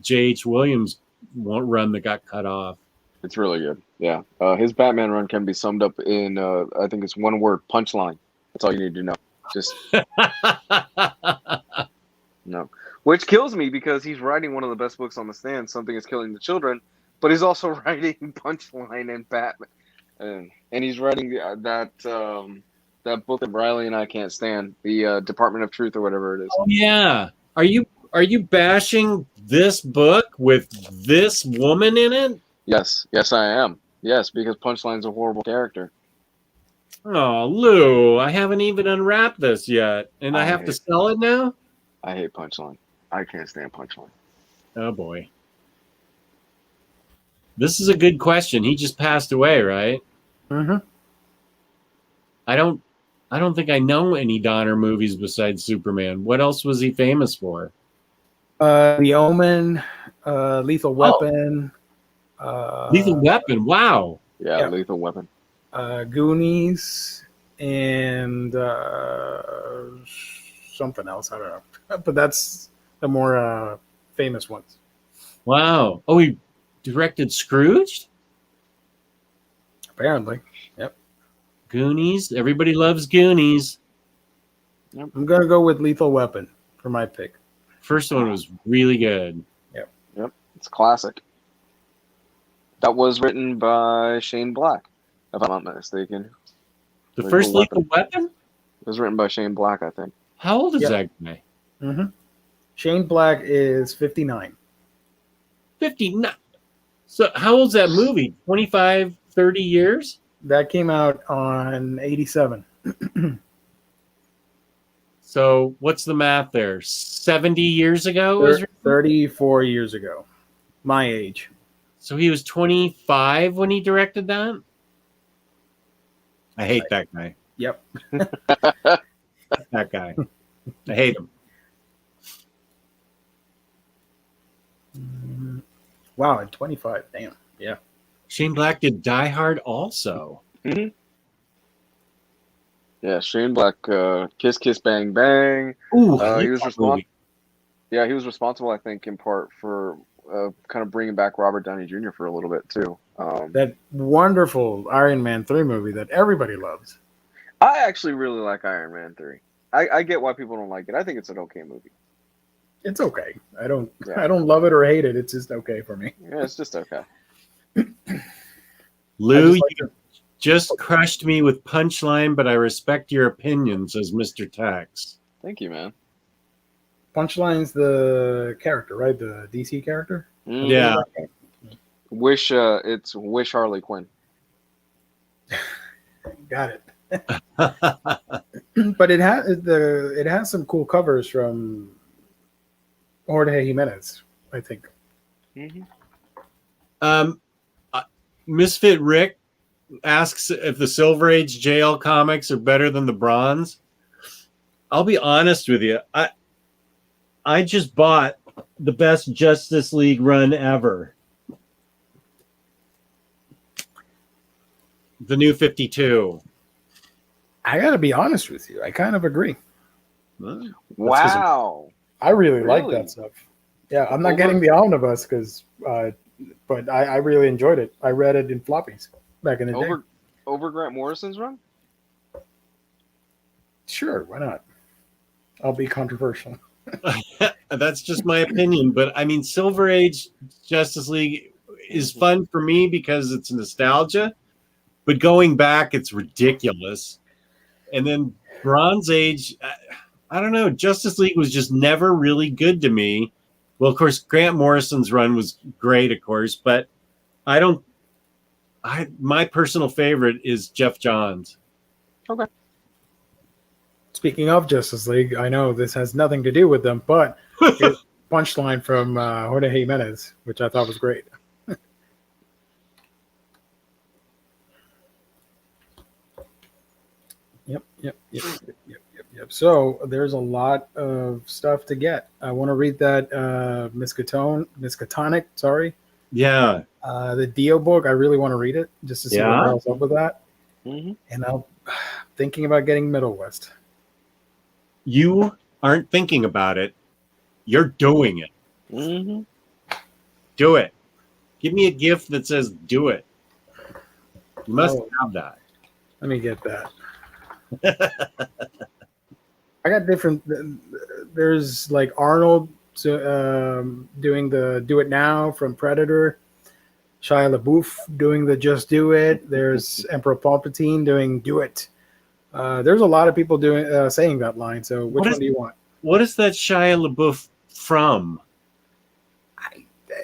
J.H. Williams' run that got cut off. It's really good. Yeah. His Batman run can be summed up in, I think it's one word, punchline. That's all you need to know. Just no. Which kills me because he's writing one of the best books on the stand, Something is Killing the Children, but he's also writing Punchline and Batman. And he's writing that book that Riley and I can't stand, the Department of Truth or whatever it is. Oh, yeah. Are you bashing this book with this woman in it? Yes. Yes, I am. Yes, because Punchline's a horrible character. Oh, Lou, I haven't even unwrapped this yet. And I have to sell it now? I hate Punchline. I can't stand Punchline. Oh, boy. This is a good question. He just passed away, right? Mm-hmm. I don't think I know any Donner movies besides Superman. What else was he famous for? The Omen, Lethal Weapon. Lethal Weapon. Wow. Yeah, Lethal Weapon. Goonies, and something else. I don't know. But that's the more famous ones. Wow. Oh, he directed Scrooge? Apparently. Yep. Goonies. Everybody loves Goonies. Yep. I'm going to go with Lethal Weapon for my pick. First one was really good. Yep. It's classic. That was written by Shane Black, if I'm not mistaken. The first Lethal Weapon? It was written by Shane Black, I think. How old is that guy? Mm-hmm. Shane Black is 59. 59. So how old's that movie? 25, 30 years? That came out on 87. So what's the math there? 70 years ago? 34 years ago. My age. So he was 25 when he directed that? I hate that guy. Yep. That guy. I hate him. Wow, at 25. Damn. Yeah. Shane Black did Die Hard also. Mm-hmm. Yeah, Shane Black, Kiss Kiss Bang Bang. Ooh, he was responsible. Yeah, he was responsible, I think, in part for kind of bringing back Robert Downey Jr. for a little bit too. That wonderful Iron Man 3 movie that everybody loves. I actually really like Iron Man 3. I get why people don't like it. I think it's an okay movie. It's okay. I don't love it or hate it. It's just okay for me. Yeah, it's just okay. Lou, you just crushed me with Punchline, but I respect your opinion, says Mr. Tax. Thank you, man. Punchline's the character, right? The DC character? Yeah. It's Wish Harley Quinn. Got it. But it has some cool covers from Jorge Jimenez, I think. Mm-hmm. Misfit Rick asks if the Silver Age JL comics are better than the Bronze. I'll be honest with you. I just bought the best Justice League run ever. The New 52. I got to be honest with you. I kind of agree. Wow. I really like that stuff. Yeah, I'm not getting the omnibus because, but I really enjoyed it. I read it in floppies back in the day. Over Grant Morrison's run? Sure, why not? I'll be controversial. That's just my opinion, but I mean, Silver Age Justice League is fun for me because it's nostalgia, but going back, it's ridiculous. And then Bronze Age, I don't know. Justice League was just never really good to me. Well, of course, Grant Morrison's run was great, of course, but my personal favorite is Jeff Johns. Okay. Speaking of Justice League, I know this has nothing to do with them, but here's a punchline from Jorge Jimenez, which I thought was great. Yep. So there's a lot of stuff to get. I want to read that Miskatonic, sorry. Yeah. The Dio book, I really want to read it just to see what the hell's up with that. Mm-hmm. And I'm thinking about getting Middle West. You aren't thinking about it. You're doing it. Mm-hmm. Do it. Give me a gift that says do it. You must have that. Let me get that. I got different. There's like Arnold doing the Do It Now from Predator. Shia LaBeouf doing the Just Do It. There's Emperor Palpatine doing Do It. There's a lot of people doing saying that line. So which one do you want? What is that Shia LaBeouf from?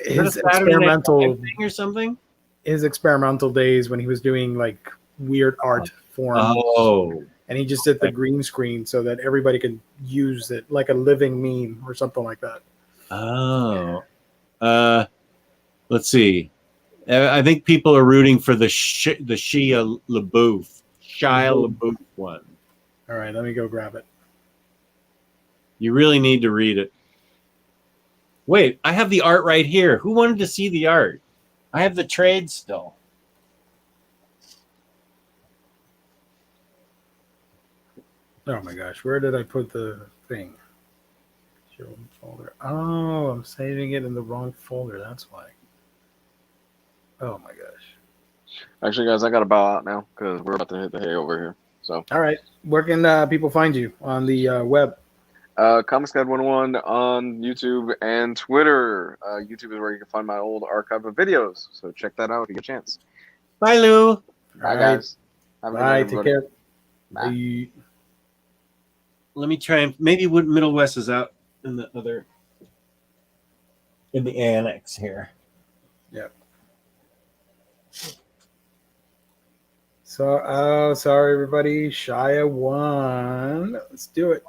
His experimental thing or something. His experimental days when he was doing like weird art forms. Oh. And he just did the green screen so that everybody could use it like a living meme or something like that. Oh. Let's see. I think people are rooting for the Shia LaBeouf one. All right, let me go grab it. You really need to read it. Wait, I have the art right here. Who wanted to see the art? I have the trade still. Oh my gosh, where did I put the thing? Show folder. Oh, I'm saving it in the wrong folder. That's why. Oh my gosh. Actually, guys, I got to bow out now because we're about to hit the hay over here. So. All right, where can people find you on the web? Comics Guide 101 on YouTube and Twitter. YouTube is where you can find my old archive of videos. So check that out if you get a chance. Bye, Lou. Bye, guys. Have a good Bye. night, Take care. Bye. Bye. Let me try and maybe Middle West is out in the annex here. Yep. So, sorry everybody. Shia won. Let's do it.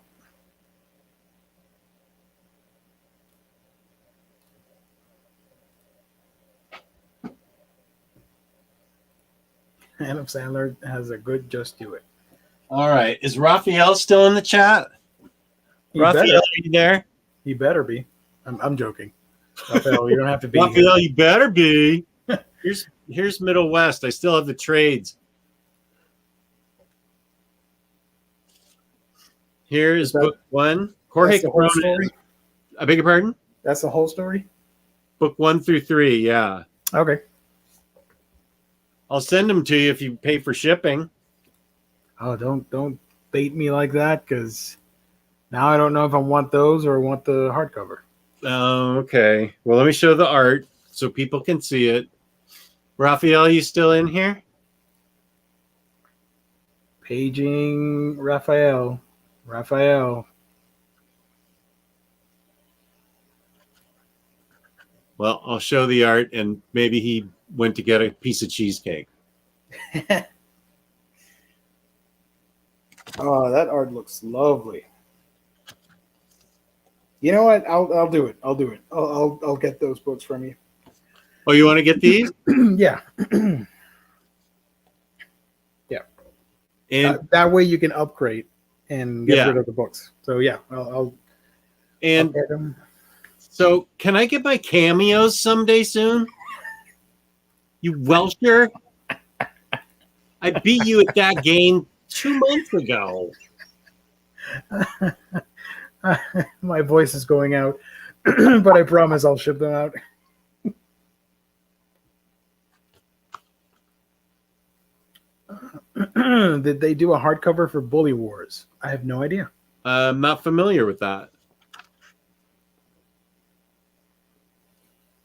Adam Sandler has a good Just Do It. All right. Is Raphael still in the chat? Raphael, are you there? He better be. I'm joking. Raphael, you don't have to be. Raphael, you better be. Here's Middle West. I still have the trades. Here is book one. Jorge Corona. I beg your pardon? That's the whole story? Book 1 through 3, yeah. Okay. I'll send them to you if you pay for shipping. Oh, don't bait me like that, because now I don't know if I want those or I want the hardcover. Oh, okay. Well, let me show the art so people can see it. Raphael, you still in here? Paging Raphael. Raphael. Well, I'll show the art, and maybe he went to get a piece of cheesecake. Oh, that art looks lovely. You know what? I'll do it. I'll do it. I'll get those books from you. Oh, you want to get these? Yeah. Yeah. And that way you can upgrade and get rid of the books. So yeah, I'll get them. So can I get my cameos someday soon? You Welsher? I beat you at that game 2 months ago. My voice is going out. but I promise I'll ship them out. Did they do a hardcover for Bully Wars? I have no idea. I'm not familiar with that.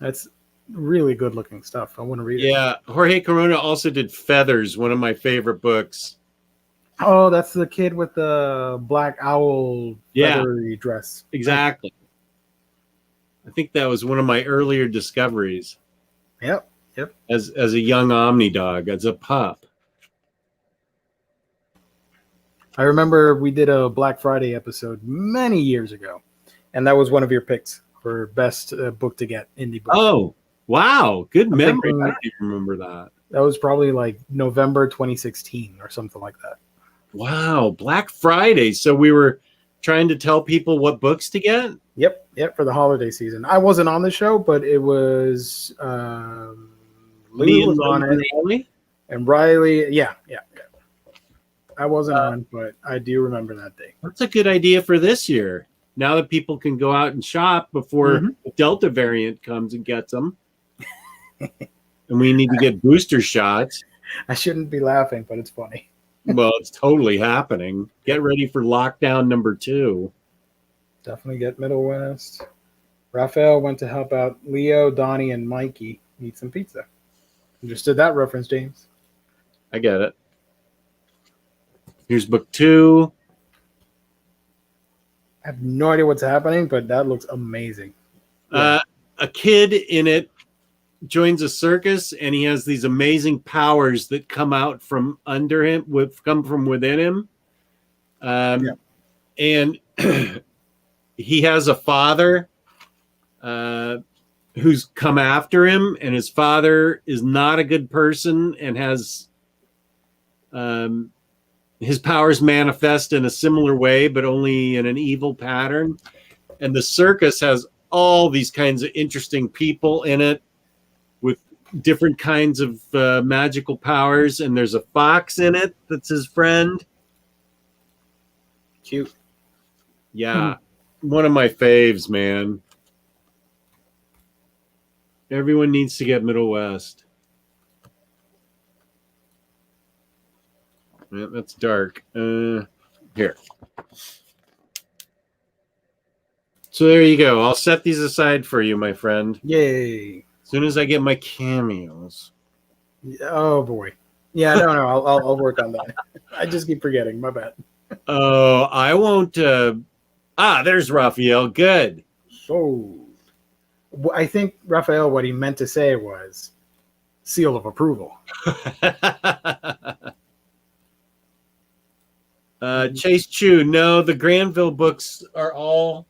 That's really good looking stuff. I want to read it. Yeah, Jorge Corona also did Feathers, one of my favorite books. Oh, that's the kid with the black owl feathery dress. Exactly. I think that was one of my earlier discoveries. Yep. As a young Omni dog, as a pup. I remember we did a Black Friday episode many years ago, and that was one of your picks for best book to get, indie book. Oh, wow. Good I'm memory. thinking- I don't even remember that. That was probably like November 2016 or something like that. Wow. Black Friday. So we were trying to tell people what books to get? Yep, for the holiday season. I wasn't on the show, but it was Lou was on it, Riley? and Riley. Yeah. I wasn't on, but I do remember that day. That's a good idea for this year. Now that people can go out and shop before the Delta variant comes and gets them. And we need to get booster shots. I shouldn't be laughing, but it's funny. Well, it's totally happening. Get ready for lockdown number 2. Definitely get Middle West. Raphael went to help out Leo, Donnie, and Mikey eat some pizza. Understood that reference, James? I get it. Here's book 2. I have no idea what's happening, but that looks amazing. A kid in it joins a circus, and he has these amazing powers that come out from under him, come from within him. And he has a father who's come after him, and his father is not a good person and has his powers manifest in a similar way, but only in an evil pattern. And the circus has all these kinds of interesting people in it with different kinds of magical powers. And there's a fox in it that's his friend. Cute. Yeah. One of my faves, man. Everyone needs to get Middle West. Yeah, that's dark. Here. So there you go. I'll set these aside for you, my friend. Yay. As soon as I get my cameos. Oh, boy. Yeah, no. I'll work on that. I just keep forgetting. My bad. Oh, I won't. There's Raphael. Good. So, I think, Raphael, what he meant to say was seal of approval. Chase Chu, no, the Granville books are all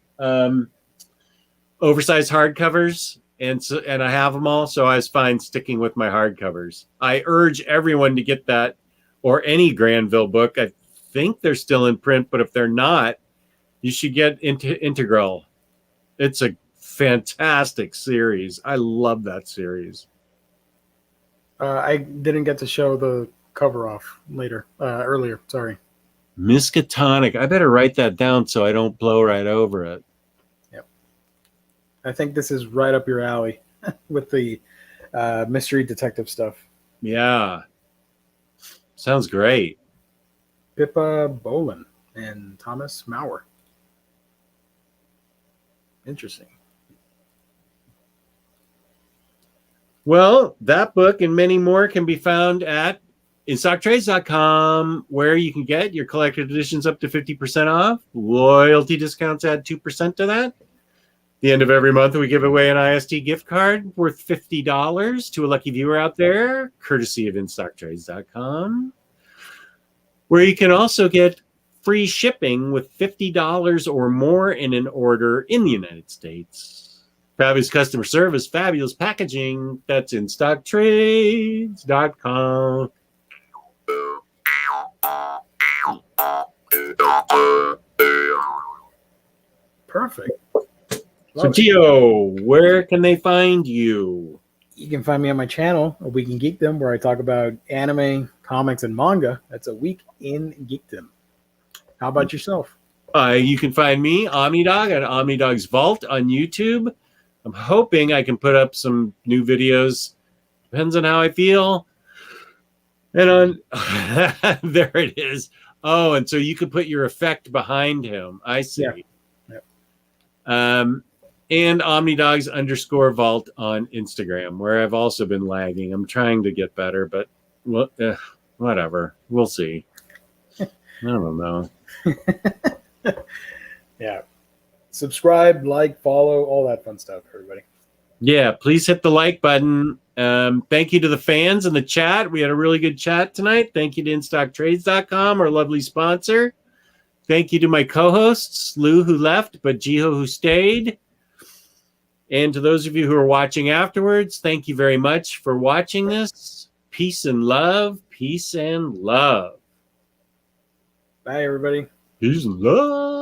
oversized hardcovers, and I have them all, so I was fine sticking with my hardcovers. I urge everyone to get that or any Granville book. I think they're still in print, but if they're not, you should get into Integral. It's a fantastic series. I love that series. I didn't get to show the cover off earlier. Sorry. Miskatonic. I better write that down so I don't blow right over it. Yep. I think this is right up your alley with the mystery detective stuff. Yeah. Sounds great. Pippa Bolin and Thomas Maurer. Interesting. Well, that book and many more can be found at InStockTrades.com, where you can get your collected editions up to 50% off. Loyalty discounts add 2% to that. The end of every month, we give away an IST gift card worth $50 to a lucky viewer out there, courtesy of InStockTrades.com, where you can also get free shipping with $50 or more in an order in the United States. Fabulous customer service, fabulous packaging. That's InStockTrades.com. Perfect. So, Gio, where can they find you? You can find me on my channel, A Week in Geekdom, where I talk about anime, comics, and manga. That's A Week in Geekdom. How about yourself? You can find me, OmniDog, at OmniDog's Vault on YouTube. I'm hoping I can put up some new videos. Depends on how I feel. And on there it is. Oh, and so you could put your effect behind him. I see. Yeah. And OmniDogs_Vault on Instagram, where I've also been lagging. I'm trying to get better, but whatever. We'll see. I don't know. Yeah. Subscribe, like, follow, all that fun stuff, everybody. Yeah, please hit the like button. Thank you to the fans in the chat. We had a really good chat tonight. Thank you to InStockTrades.com, our lovely sponsor. Thank you to my co-hosts, Lou, who left, but Jiho, who stayed. And to those of you who are watching afterwards, thank you very much for watching this. Peace and love. Peace and love. Bye, everybody. Peace and love.